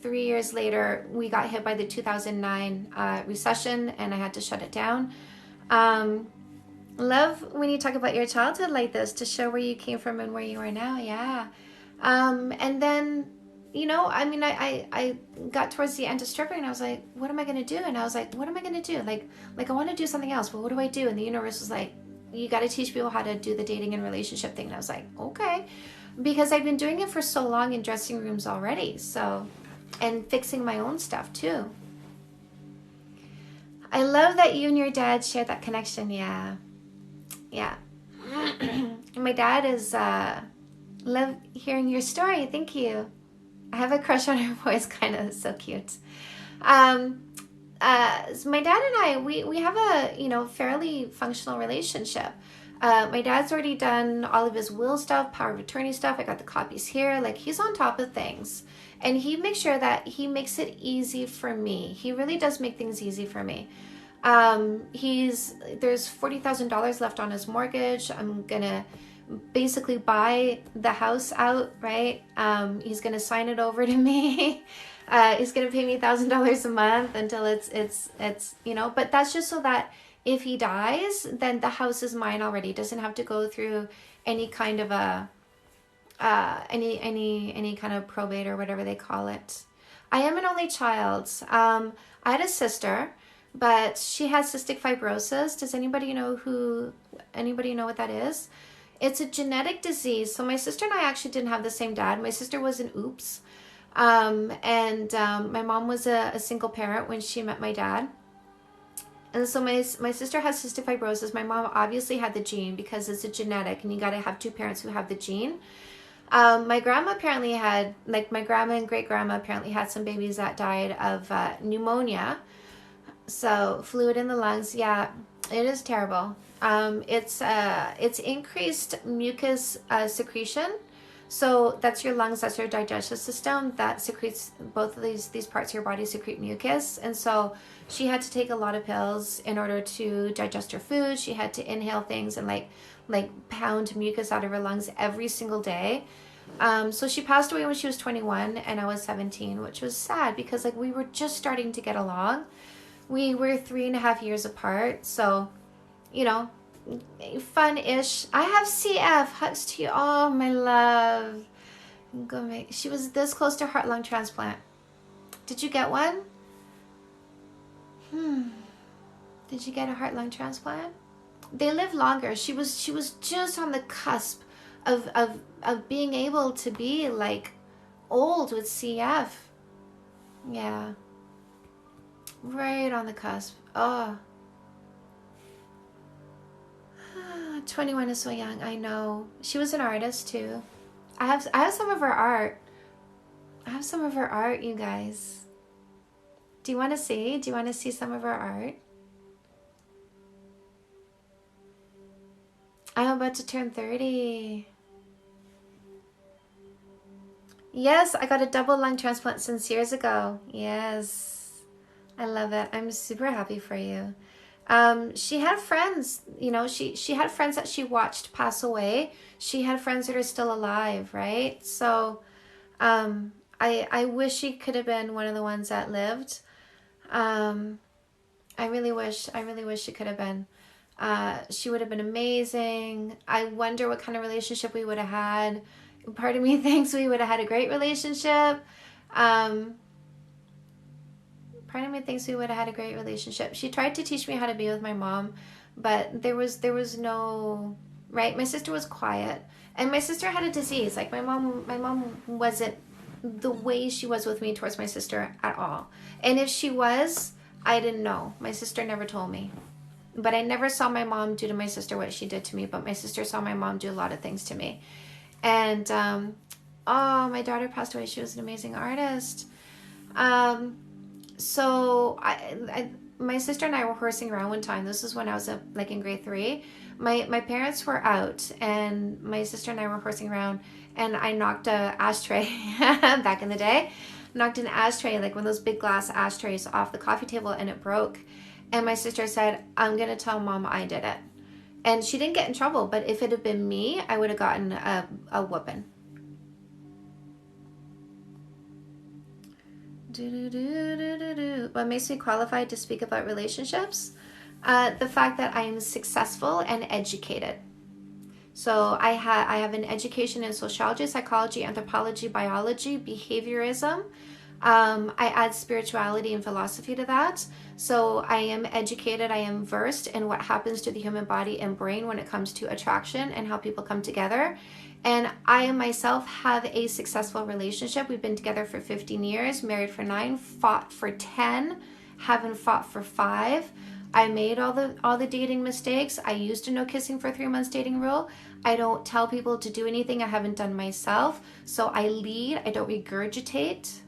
3 years later we got hit by the 2009 recession, and I had to shut it down. Love when you talk about your childhood like this, to show where you came from and where you are now. Yeah. And then I got towards the end of stripping, and I was like, what am I going to do? And I was like, what am I going to do? Like I want to do something else, but what do I do? And the universe was like, you got to teach people how to do the dating and relationship thing. And I was like, okay, because I've been doing it for so long in dressing rooms already. So, and fixing my own stuff too. I love that you and your dad share that connection. Yeah. My dad is, love hearing your story. Thank you. I have a crush on her voice, kind of so cute. So my dad and I, we have a, fairly functional relationship. My dad's already done all of his will stuff, power of attorney stuff. I got the copies here. Like, he's on top of things. And he makes sure that he makes it easy for me. He really does make things easy for me. There's $40,000 left on his mortgage. I'm going to basically buy the house out, right? He's going to sign it over to me. He's going to pay me $1,000 a month until it's but that's just so that if he dies, then the house is mine already. It doesn't have to go through any kind of any kind of probate or whatever they call it. I am an only child. I had a sister, but she has cystic fibrosis. Does anybody know what that is? It's a genetic disease. So my sister and I actually didn't have the same dad. My sister was an oops. My mom was a single parent when she met my dad. And so my sister has cystic fibrosis. My mom obviously had the gene because it's a genetic, and you got to have two parents who have the gene. My grandma apparently had, my grandma and great grandma apparently had some babies that died of pneumonia. So fluid in the lungs. Yeah, it is terrible. It's increased mucus secretion. So that's your lungs, that's your digestive system that secretes, both of these parts of your body secrete mucus. And so she had to take a lot of pills in order to digest her food. She had to inhale things and like pound mucus out of her lungs every single day. So she passed away when she was 21 and I was 17, which was sad because like we were just starting to get along. We were 3.5 years apart. So, you know, fun-ish. I have CF. Hugs to you. Oh, my love. She was this close to heart-lung transplant. Did you get one? Did you get a heart-lung transplant? They live longer. She was just on the cusp of being able to be like old with CF. Yeah. Right on the cusp. Oh. 21 is so young. I know. She was an artist too. I have some of her art. I have some of her art, you guys. Do you want to see? Do you want to see some of her art? I'm about to turn 30. Yes, I got a double lung transplant since years ago. Yes. I love it. I'm super happy for you. She had friends, you know, she had friends that she watched pass away. She had friends that are still alive, right? So, I wish she could have been one of the ones that lived. I really wish she could have been. She would have been amazing. I wonder what kind of relationship we would have had. Part of me thinks we would have had a great relationship. Part of me thinks we would have had a great relationship. She tried to teach me how to be with my mom, but there was no, right? My sister was quiet, and my sister had a disease. Like my mom wasn't the way she was with me towards my sister at all. And if she was, I didn't know. My sister never told me. But I never saw my mom do to my sister what she did to me, but my sister saw my mom do a lot of things to me. And my daughter passed away. She was an amazing artist. So my sister and I were horsing around one time. This is when I was like in grade 3. My parents were out, and my sister and I were horsing around, and I knocked a ashtray back in the day. Knocked an ashtray, like one of those big glass ashtrays, off the coffee table, and it broke. And my sister said, "I'm gonna tell Mom I did it." And she didn't get in trouble, but if it had been me, I would have gotten a whooping. What makes me qualified to speak about relationships? The fact that I'm successful and educated. So I have an education in sociology, psychology, anthropology, biology, behaviorism. I add spirituality and philosophy to that. So I am educated, I am versed in what happens to the human body and brain when it comes to attraction and how people come together. And I myself have a successful relationship. We've been together for 15 years, married for 9, fought for 10, haven't fought for 5. I made all the dating mistakes. I used a no kissing for 3 months dating rule. I don't tell people to do anything I haven't done myself. So I lead, I don't regurgitate.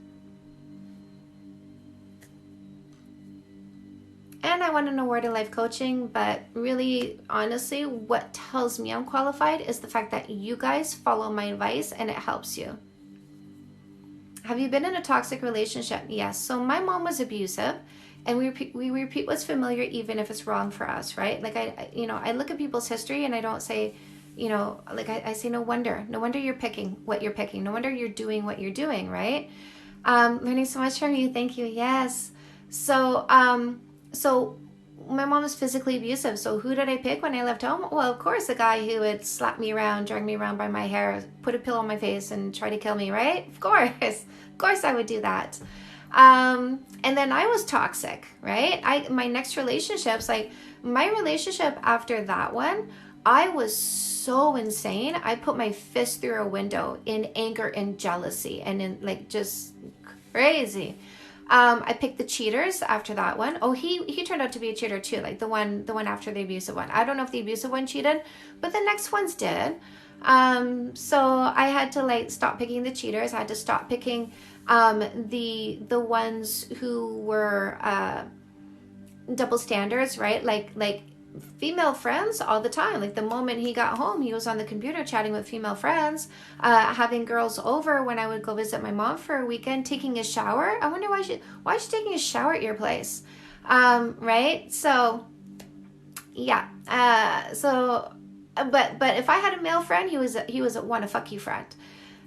And I want to know where to life coaching, but really, honestly, what tells me I'm qualified is the fact that you guys follow my advice and it helps you. Have you been in a toxic relationship? Yes. So my mom was abusive, and we repeat what's familiar even if it's wrong for us, right? Like I look at people's history and I don't say, like I say, no wonder you're picking what you're picking. No wonder you're doing what you're doing, right? Learning so much from you. Thank you. Yes. So my mom was physically abusive. So who did I pick when I left home? Well, of course, the guy who would slap me around, drag me around by my hair, put a pillow on my face and try to kill me, right? Of course I would do that. And then I was toxic, right? My next relationships, like my relationship after that one, I was so insane. I put my fist through a window in anger and jealousy and in like just crazy. I picked the cheaters after that one. Oh, he turned out to be a cheater too, like the one after the abusive one. I don't know if the abusive one cheated, but the next ones did. So I had to like stop picking the cheaters. I had to stop picking the ones who were double standards, right? Like female friends all the time. Like the moment he got home, he was on the computer chatting with female friends, having girls over when I would go visit my mom for a weekend, taking a shower. I wonder why is she taking a shower at your place? Right? So yeah. But if I had a male friend, he was a wanna fuck you friend.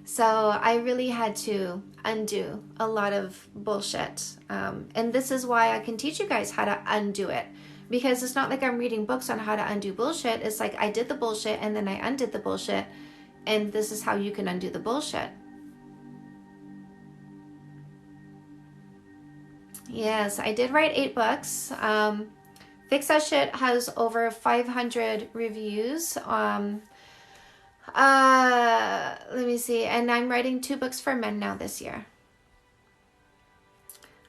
So I really had to undo a lot of bullshit. And this is why I can teach you guys how to undo it. Because it's not like I'm reading books on how to undo bullshit. It's like I did the bullshit and then I undid the bullshit. And this is how you can undo the bullshit. Yes, I did write 8 books. Fix That Shit has over 500 reviews. Let me see. And I'm writing 2 books for men now this year.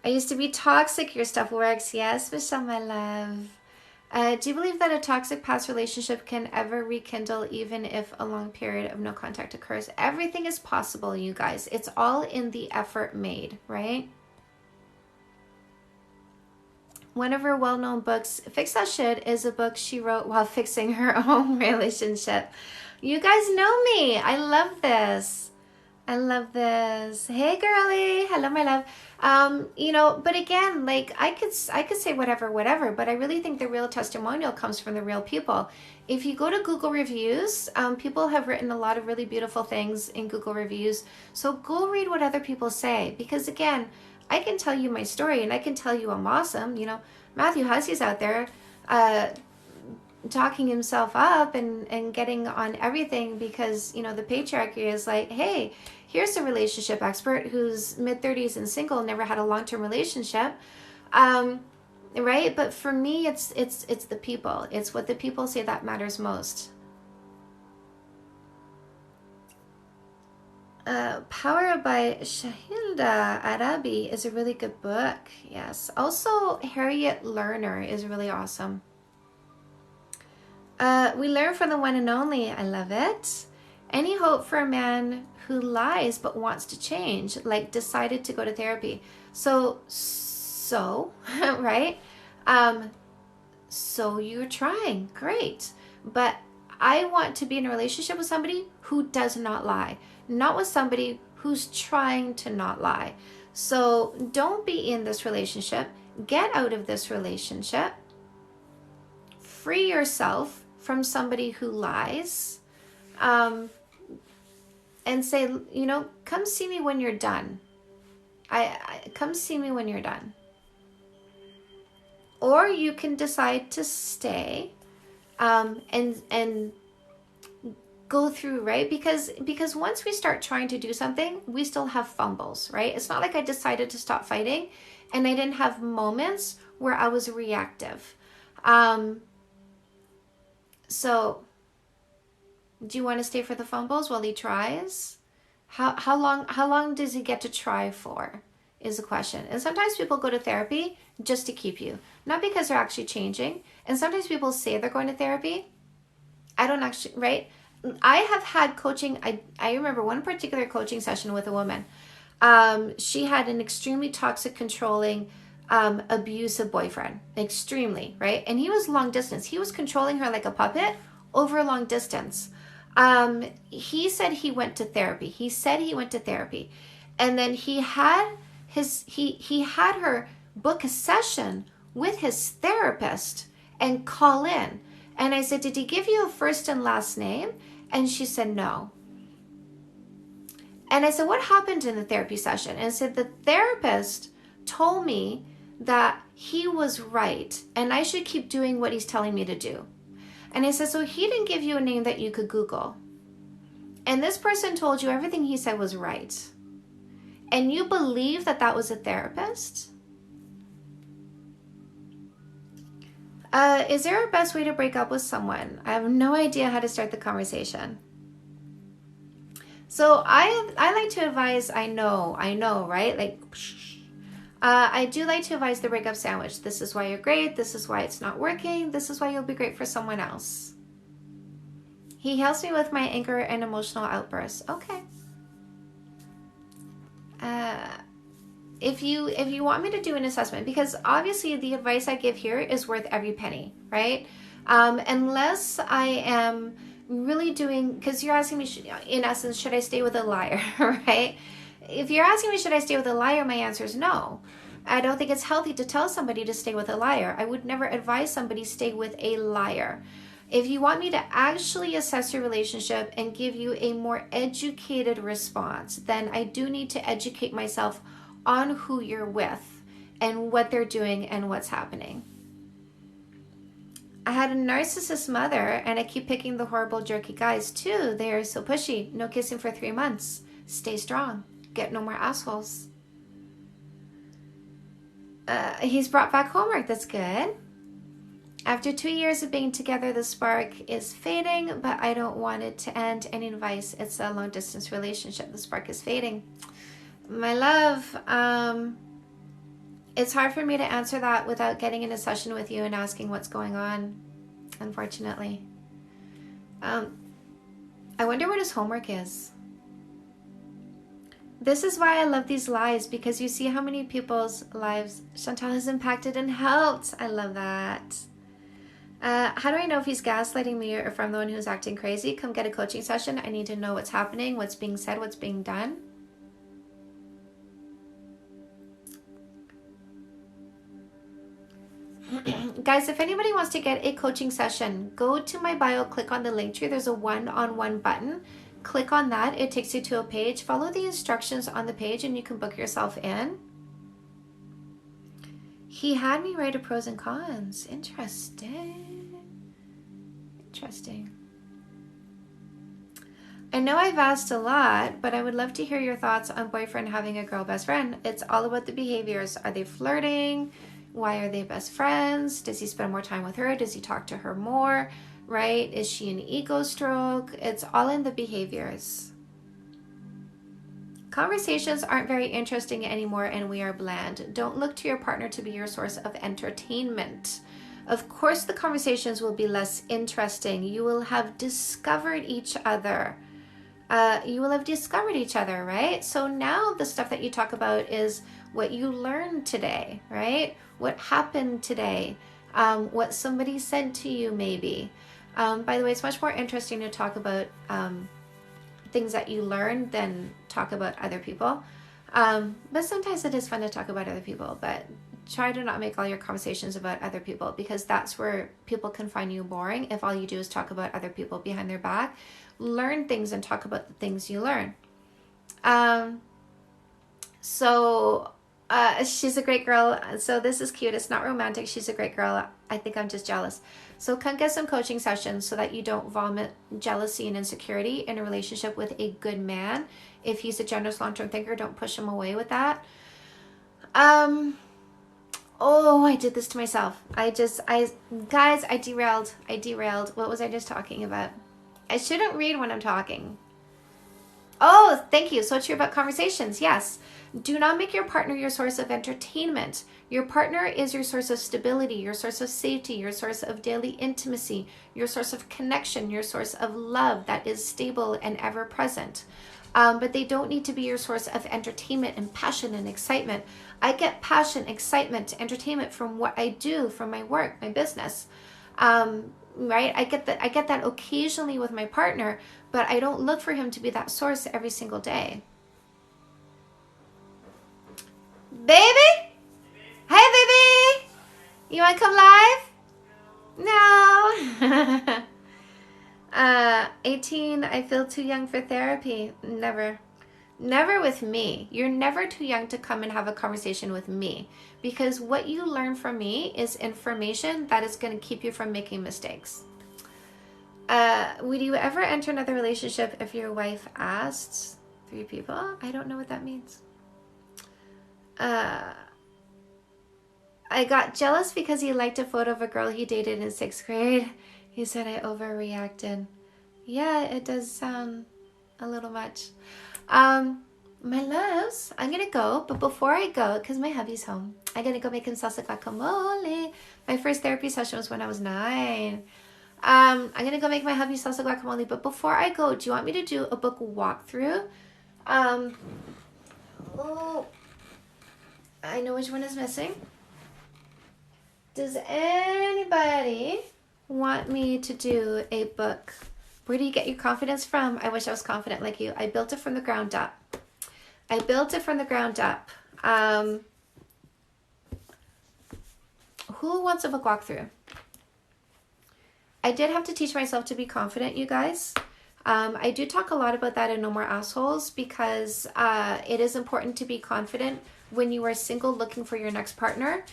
I used to be toxic. Your stuff works. Yes, Michelle, my love. Do you believe that a toxic past relationship can ever rekindle even if a long period of no contact occurs? Everything is possible, you guys. It's all in the effort made, right? One of her well-known books, Fix That Shit, is a book she wrote while fixing her own relationship. You guys know me. I love this. I love this. Hey, girly. Hello, my love. But again, like I could say whatever, but I really think the real testimonial comes from the real people. If you go to Google reviews, people have written a lot of really beautiful things in Google reviews. So go read what other people say, because again, I can tell you my story and I can tell you I'm awesome. Matthew Hussey's out there, talking himself up and getting on everything because, the patriarchy is like, hey, here's a relationship expert who's mid-30s and single, never had a long-term relationship. Right? But for me, it's the people. It's what the people say that matters most. Power by Shahilda Arabi is a really good book. Yes. Also, Harriet Lerner is really awesome. We learn from the one and only. I love it. Any hope for a man who lies but wants to change, like decided to go to therapy? So, right? So you're trying. Great. But I want to be in a relationship with somebody who does not lie, not with somebody who's trying to not lie. So don't be in this relationship. Get out of this relationship. Free yourself from somebody who lies, and say, come see me when you're done. Come see me when you're done. Or you can decide to stay, and go through, right? Because once we start trying to do something, we still have fumbles, right? It's not like I decided to stop fighting and I didn't have moments where I was reactive. So do you want to stay for the fumbles while he tries? How long does he get to try for is the question. And sometimes people go to therapy just to keep you, not because they're actually changing. And sometimes people say they're going to therapy. I don't actually, right? I have had coaching. I remember one particular coaching session with a woman. She had an extremely toxic, controlling, abusive boyfriend, extremely, right? And he was long distance. He was controlling her like a puppet over a long distance. He said he went to therapy. And then he had her book a session with his therapist and call in. And I said, did he give you a first and last name? And she said, no. And I said, what happened in the therapy session? And I said, the therapist told me that he was right and I should keep doing what he's telling me to do. And I said, so he didn't give you a name that you could Google. And this person told you everything he said was right. And you believe that that was a therapist? Is there a best way to break up with someone? I have no idea how to start the conversation. So I like to advise, I know, right? Like, I do like to advise the breakup sandwich. This is why you're great. This is why it's not working. This is why you'll be great for someone else. He helps me with my anger and emotional outbursts. Okay. If you want me to do an assessment, because obviously the advice I give here is worth every penny, right? Unless I am really doing, because you're asking me, in essence, should I stay with a liar, right? If you're asking me, should I stay with a liar, my answer is no. I don't think it's healthy to tell somebody to stay with a liar. I would never advise somebody stay with a liar. If you want me to actually assess your relationship and give you a more educated response, then I do need to educate myself on who you're with and what they're doing and what's happening. I had a narcissist mother, and I keep picking the horrible, jerky guys too. They are so pushy. No kissing for 3 months. Stay strong. Get no more assholes. He's brought back homework. That's good. After 2 years of being together, the spark is fading, but I don't want it to end. Any advice? It's a long distance relationship. The spark is fading. My love, it's hard for me to answer that without getting in a session with you and asking what's going on, unfortunately. I wonder what his homework is. This is why I love these lives, because you see how many people's lives Chantal has impacted and helped. I love that. How do I know if he's gaslighting me or if I'm the one who's acting crazy? Come get a coaching session. I need to know what's happening, what's being said, what's being done. Guys, if anybody wants to get a coaching session, go to my bio, click on the link tree. There's a one-on-one button. Click on that. It takes you to a page. Follow the instructions on the page and you can book yourself in. He had me write a pros and cons. Interesting. Interesting. I know I've asked a lot, but I would love to hear your thoughts on boyfriend having a girl best friend. It's all about the behaviors. Are they flirting? Why are they best friends? Does he spend more time with her? Does he talk to her more? Right? Is she an ego stroke? It's all in the behaviors. Conversations aren't very interesting anymore and we are bland. Don't look to your partner to be your source of entertainment. Of course, the conversations will be less interesting. You will have discovered each other. Right? So now the stuff that you talk about is what you learned today, right? What happened today? What somebody said to you maybe. By the way, it's much more interesting to talk about things that you learned than talk about other people. But sometimes it is fun to talk about other people, but try to not make all your conversations about other people, because that's where people can find you boring if all you do is talk about other people behind their back. Learn things and talk about the things you learn. She's a great girl. So this is cute. It's not romantic. She's a great girl. I think I'm just jealous. So come get some coaching sessions so that you don't vomit jealousy and insecurity in a relationship with a good man. If he's a generous long-term thinker, don't push him away with that. Oh, I did this to myself. Guys, I derailed. What was I just talking about? I shouldn't read when I'm talking. Oh, thank you. So true about conversations. Yes. Do not make your partner your source of entertainment. Your partner is your source of stability, your source of safety, your source of daily intimacy, your source of connection, your source of love that is stable and ever present. But they don't need to be your source of entertainment and passion and excitement. I get passion, excitement, entertainment from what I do, from my work, my business. Right? I get that occasionally with my partner, but I don't look for him to be that source every single day. Baby? Hey, baby! You want to come live? No. 18, I feel too young for therapy. Never. Never with me. You're never too young to come and have a conversation with me, because what you learn from me is information that is going to keep you from making mistakes. Would you ever enter another relationship if your wife asked? 3 people? I don't know what that means. I got jealous because he liked a photo of a girl he dated in 6th grade. He said I overreacted. Yeah, it does sound a little much. My loves, I'm gonna go, but before I go, because my hubby's home, I'm gonna go make him salsa guacamole. My first therapy session was when I was 9. I'm gonna go make my hubby salsa guacamole, but before I go, do you want me to do a book walkthrough? Oh, I know which one is missing. Does anybody want me to do a book. Where do you get your confidence from? I wish I was confident like you. I built it from the ground up. I built it from the ground up. Who wants a book walkthrough? I did have to teach myself to be confident, you guys. I do talk a lot about that in No More Assholes because it is important to be confident when you are single looking for your next partner.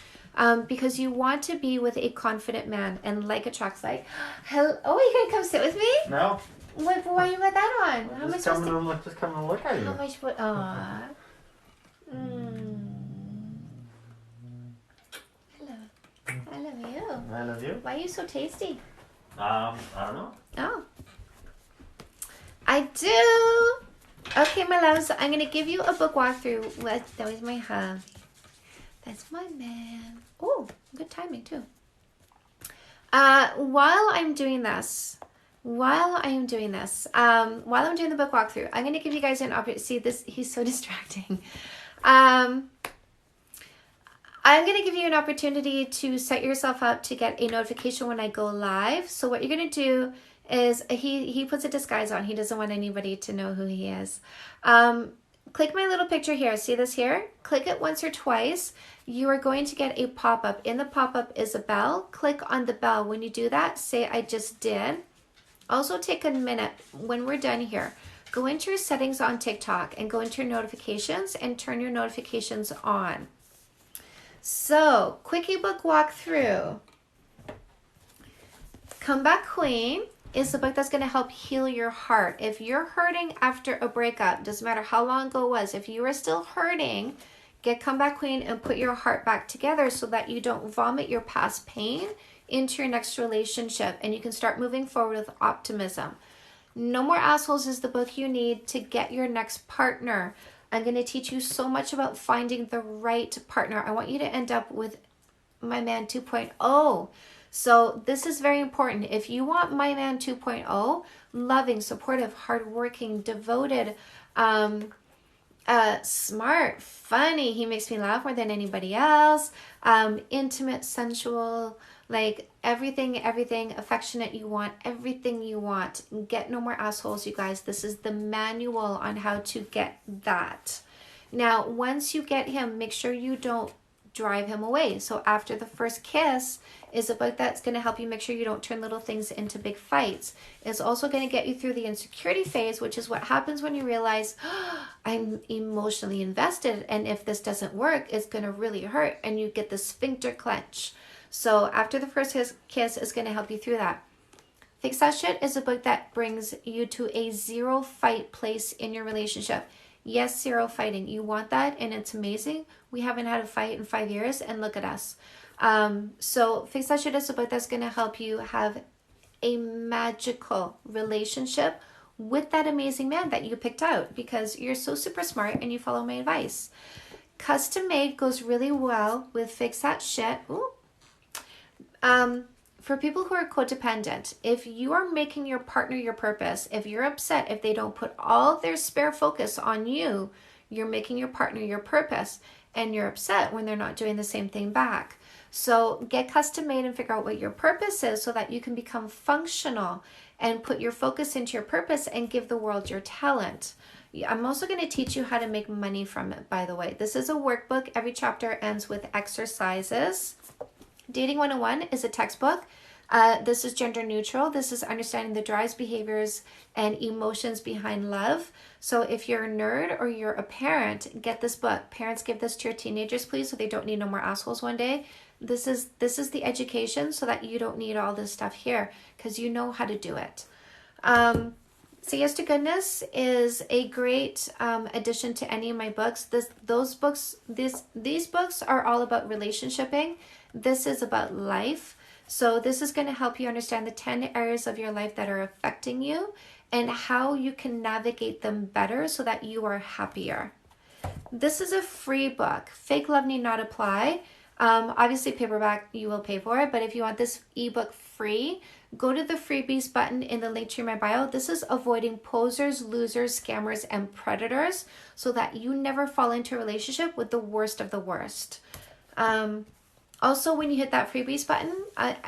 Because you want to be with a confident man, and like attracts like. Hello, oh, you gonna come sit with me? No. What? Why you got that on? How am I Just supposed to? just coming to look at you. How am I supposed? Aww. Hello. I love you. I love you. Why are you so tasty? I don't know. Oh. I do. Okay, my loves. I'm gonna give you a book walkthrough. That was my hubby. That's my man. Oh, good timing too. While I'm doing the book walkthrough, I'm going to give you guys an opportunity. See this, he's so distracting. I'm going to give you an opportunity to set yourself up to get a notification when I go live. So what you're going to do is he puts a disguise on. He doesn't want anybody to know who he is. Click my little picture here. See this here? Click it once or twice. You are going to get a pop-up. In the pop-up is a bell. Click on the bell. When you do that, say I just did. Also take a minute when we're done here. Go into your settings on TikTok and go into your notifications and turn your notifications on. So, quickie book walkthrough. Come Back Queen is the book that's going to help heal your heart. If you're hurting after a breakup, doesn't matter how long ago it was, if you are still hurting, get Come Back Queen and put your heart back together so that you don't vomit your past pain into your next relationship and you can start moving forward with optimism. No More Assholes is the book you need to get your next partner. I'm going to teach you so much about finding the right partner. I want you to end up with My Man 2.0. So this is very important. If you want My Man 2.0, loving, supportive, hardworking, devoted, smart, funny, he makes me laugh more than anybody else, intimate, sensual, like everything, affectionate, you want everything you want. Get No More Assholes, you guys. This is the manual on how to get that. Now, once you get him, make sure you don't drive him away. So after the first kiss is a book that's going to help you make sure you don't turn little things into big fights. It's also going to get you through the insecurity phase, which is what happens when you realize, oh, I'm emotionally invested, and if this doesn't work, it's going to really hurt, and you get the sphincter clench. So after the first kiss is going to help you through that. Fix That Shit is a book that brings you to a zero fight place in your relationship. Yes, zero fighting. You want that, and it's amazing. We haven't had a fight in 5 years, and look at us. So Fix That Shit is a book that's going to help you have a magical relationship with that amazing man that you picked out because you're so super smart and you follow my advice. Custom Made goes really well with Fix That Shit. Ooh. For people who are codependent, if you are making your partner your purpose, if you're upset if they don't put all their spare focus on you, you're making your partner your purpose, and you're upset when they're not doing the same thing back. So get Custom Made and figure out what your purpose is so that you can become functional and put your focus into your purpose and give the world your talent. I'm also going to teach you how to make money from it, by the way. This is a workbook. Every chapter ends with exercises. Dating 101 is a textbook. This is gender neutral. This is understanding the drives, behaviors, and emotions behind love. So if you're a nerd or you're a parent, get this book. Parents, give this to your teenagers, please, so they don't need no more assholes one day. This is the education so that you don't need all this stuff here because you know how to do it. Say Yes to Goodness is a great addition to any of my books. These books are all about relationshiping. This is about life. So this is going to help you understand the 10 areas of your life that are affecting you and how you can navigate them better so that you are happier. This is a free book. Fake Love Need Not Apply. Obviously paperback, you will pay for it, but if you want this ebook free, go to the freebies button in the link to my bio. This is avoiding posers, losers, scammers, and predators so that you never fall into a relationship with the worst of the worst. Also, when you hit that freebies button,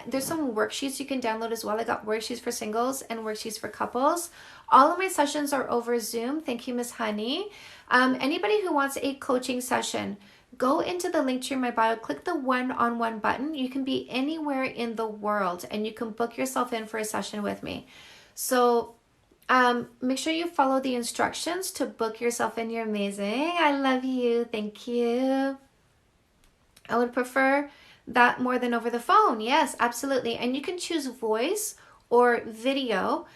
there's some worksheets you can download as well. I got worksheets for singles and worksheets for couples. All of my sessions are over Zoom. Thank you, Miss Honey. Anybody who wants a coaching session, go into the link to my bio, click the one-on-one button. You can be anywhere in the world and you can book yourself in for a session with me. So make sure you follow the instructions to book yourself in. You're amazing. I love you. Thank you. I would prefer that more than over the phone. Yes, absolutely. And you can choose voice or video.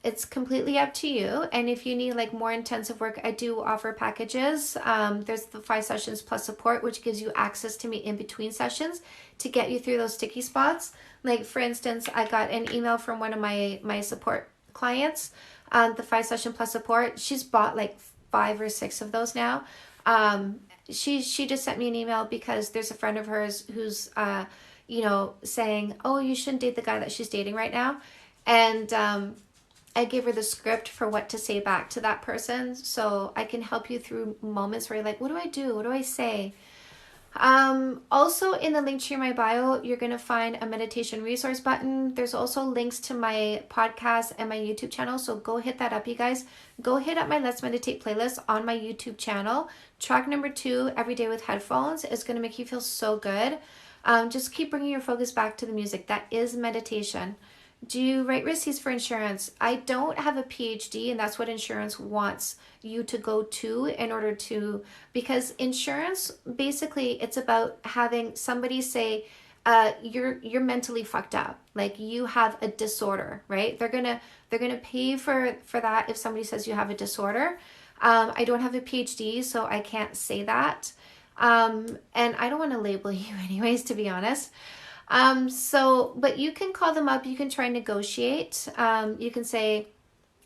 It's completely up to you. And if you need like more intensive work, I do offer packages. There's the 5 sessions plus support, which gives you access to me in between sessions to get you through those sticky spots. Like for instance, I got an email from one of my support clients, the 5 session plus support. She's bought like 5 or 6 of those now. She just sent me an email because there's a friend of hers who's, saying, oh, you shouldn't date the guy that she's dating right now. And I gave her the script for what to say back to that person. So I can help you through moments where you're like, what do I do? What do I say? Also in the link to my bio, you're going to find a meditation resource button. There's also links to my podcast and my YouTube channel. So go hit that up, you guys. Go hit up my Let's Meditate playlist on my YouTube channel. Track number 2, Every Day with Headphones, is going to make you feel so good. Just keep bringing your focus back to the music. That is meditation. Do you write receipts for insurance? I don't have a PhD, and that's what insurance wants you to go to in order to, because insurance, basically, it's about having somebody say, you're mentally fucked up. Like you have a disorder, right? They're gonna pay for that if somebody says you have a disorder. I don't have a PhD, so I can't say that. And I don't want to label you anyways, to be honest. But you can call them up, you can try and negotiate. You can say,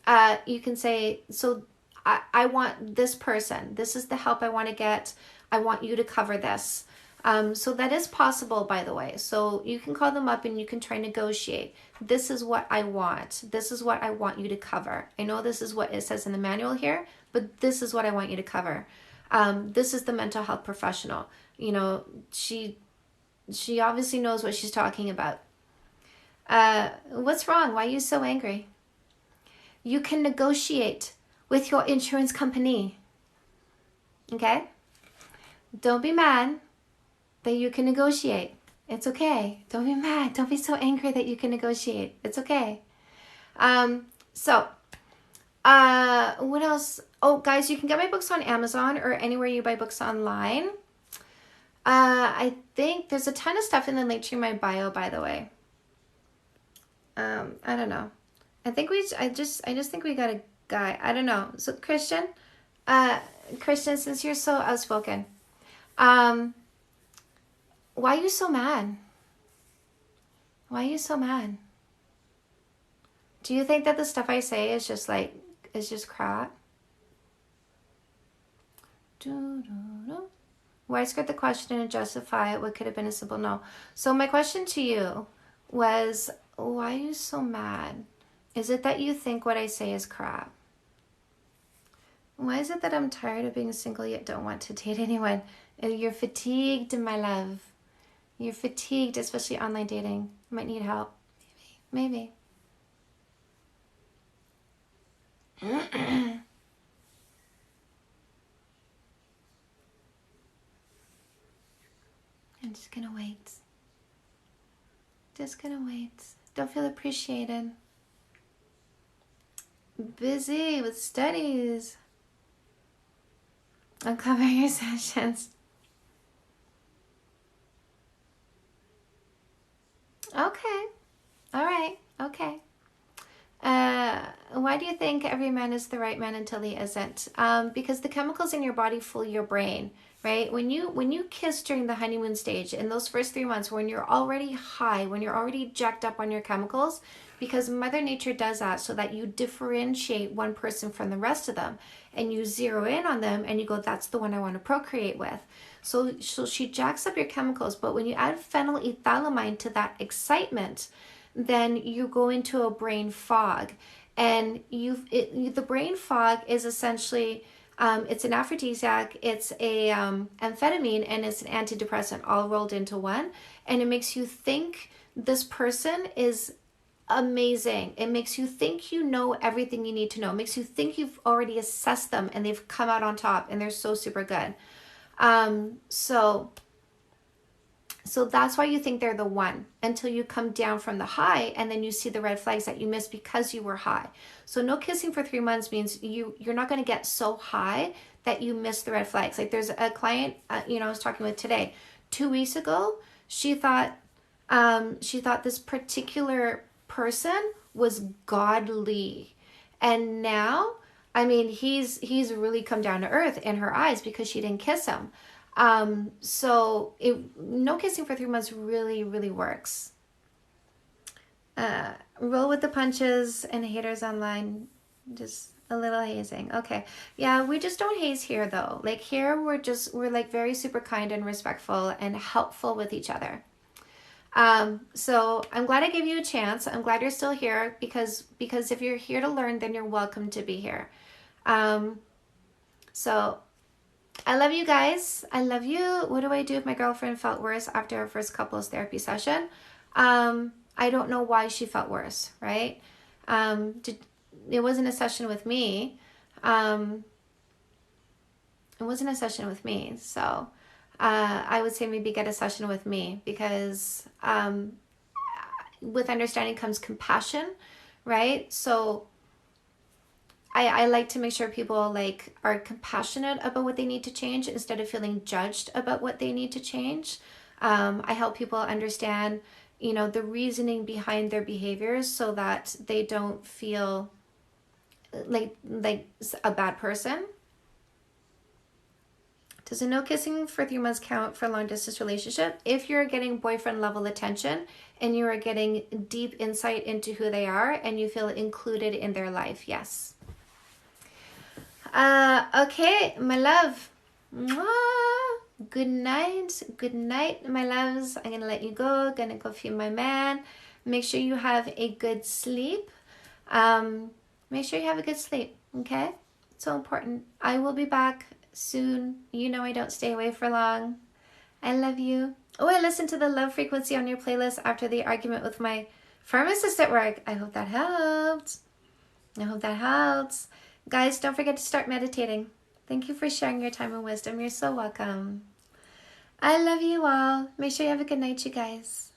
so I want this person, this is the help I want to get. I want you to cover this. So that is possible, by the way. So you can call them up and you can try and negotiate. This is what I want. This is what I want you to cover. I know this is what it says in the manual here, but this is what I want you to cover. This is the mental health professional. She obviously knows what she's talking about. What's wrong? Why are you so angry? You can negotiate with your insurance company. Okay? Don't be mad that you can negotiate. It's okay. Don't be mad. Don't be so angry that you can negotiate. It's okay. What else? Oh, guys, you can get my books on Amazon or anywhere you buy books online. I think there's a ton of stuff in the link to my bio, by the way. I don't know. I just think we got a guy. I don't know. So Christian, since you're so outspoken, why are you so mad? Why are you so mad? Do you think that the stuff I say is just crap? Why skirt the question and justify it? What could have been a simple no? So my question to you was, why are you so mad? Is it that you think what I say is crap? Why is it that I'm tired of being single yet don't want to date anyone? You're fatigued, my love. You're fatigued, especially online dating. You might need help. Maybe. I'm just gonna wait. Don't feel appreciated. Busy with studies. I'll cover your sessions. Okay. All right. Okay. Why do you think every man is the right man until he isn't? Because the chemicals in your body fool your brain, right? When you kiss during the honeymoon stage, in those first 3 months, when you're already high, when you're already jacked up on your chemicals, because Mother Nature does that so that you differentiate one person from the rest of them, and you zero in on them, and you go, that's the one I want to procreate with. So she jacks up your chemicals, but when you add phenylethylamine to that excitement, then you go into a brain fog. And the brain fog is essentially It's an aphrodisiac, it's a amphetamine, and it's an antidepressant all rolled into one. And it makes you think this person is amazing. It makes you think you know everything you need to know. It makes you think you've already assessed them and they've come out on top and they're so super good. So that's why you think they're the one until you come down from the high and then you see the red flags that you missed because you were high. So no kissing for 3 months means you're not going to get so high that you miss the red flags. Like there's a client, I was talking with today. 2 weeks ago, she thought this particular person was godly. And now, I mean, he's really come down to earth in her eyes because she didn't kiss him. So no kissing for 3 months really, really works. Roll with the punches and haters online. Just a little hazing. Okay. Yeah, we just don't haze here though. Like here, we're like very super kind and respectful and helpful with each other. So I'm glad I gave you a chance. I'm glad you're still here because if you're here to learn, then you're welcome to be here. So I love you guys. I love you. What do I do if my girlfriend felt worse after our first couples therapy session? I don't know why she felt worse, right? It wasn't a session with me. It wasn't a session with me. So I would say maybe get a session with me because with understanding comes compassion, right? So I like to make sure people like are compassionate about what they need to change instead of feeling judged about what they need to change. I help people understand, the reasoning behind their behaviors so that they don't feel like a bad person. Does a no kissing for 3 months count for a long distance relationship? If you're getting boyfriend level attention and you are getting deep insight into who they are and you feel included in their life, yes. Okay, my love. Mwah. Good night, my loves. I'm gonna let you go. Gonna go feed my man. Make sure you have a good sleep. Make sure you have a good sleep, okay? It's so important. I will be back soon. I don't stay away for long. I love you. Oh, I listened to the love frequency on your playlist after the argument with my pharmacist at work. I hope that helped. Guys, don't forget to start meditating. Thank you for sharing your time and wisdom. You're so welcome. I love you all. Make sure you have a good night, you guys.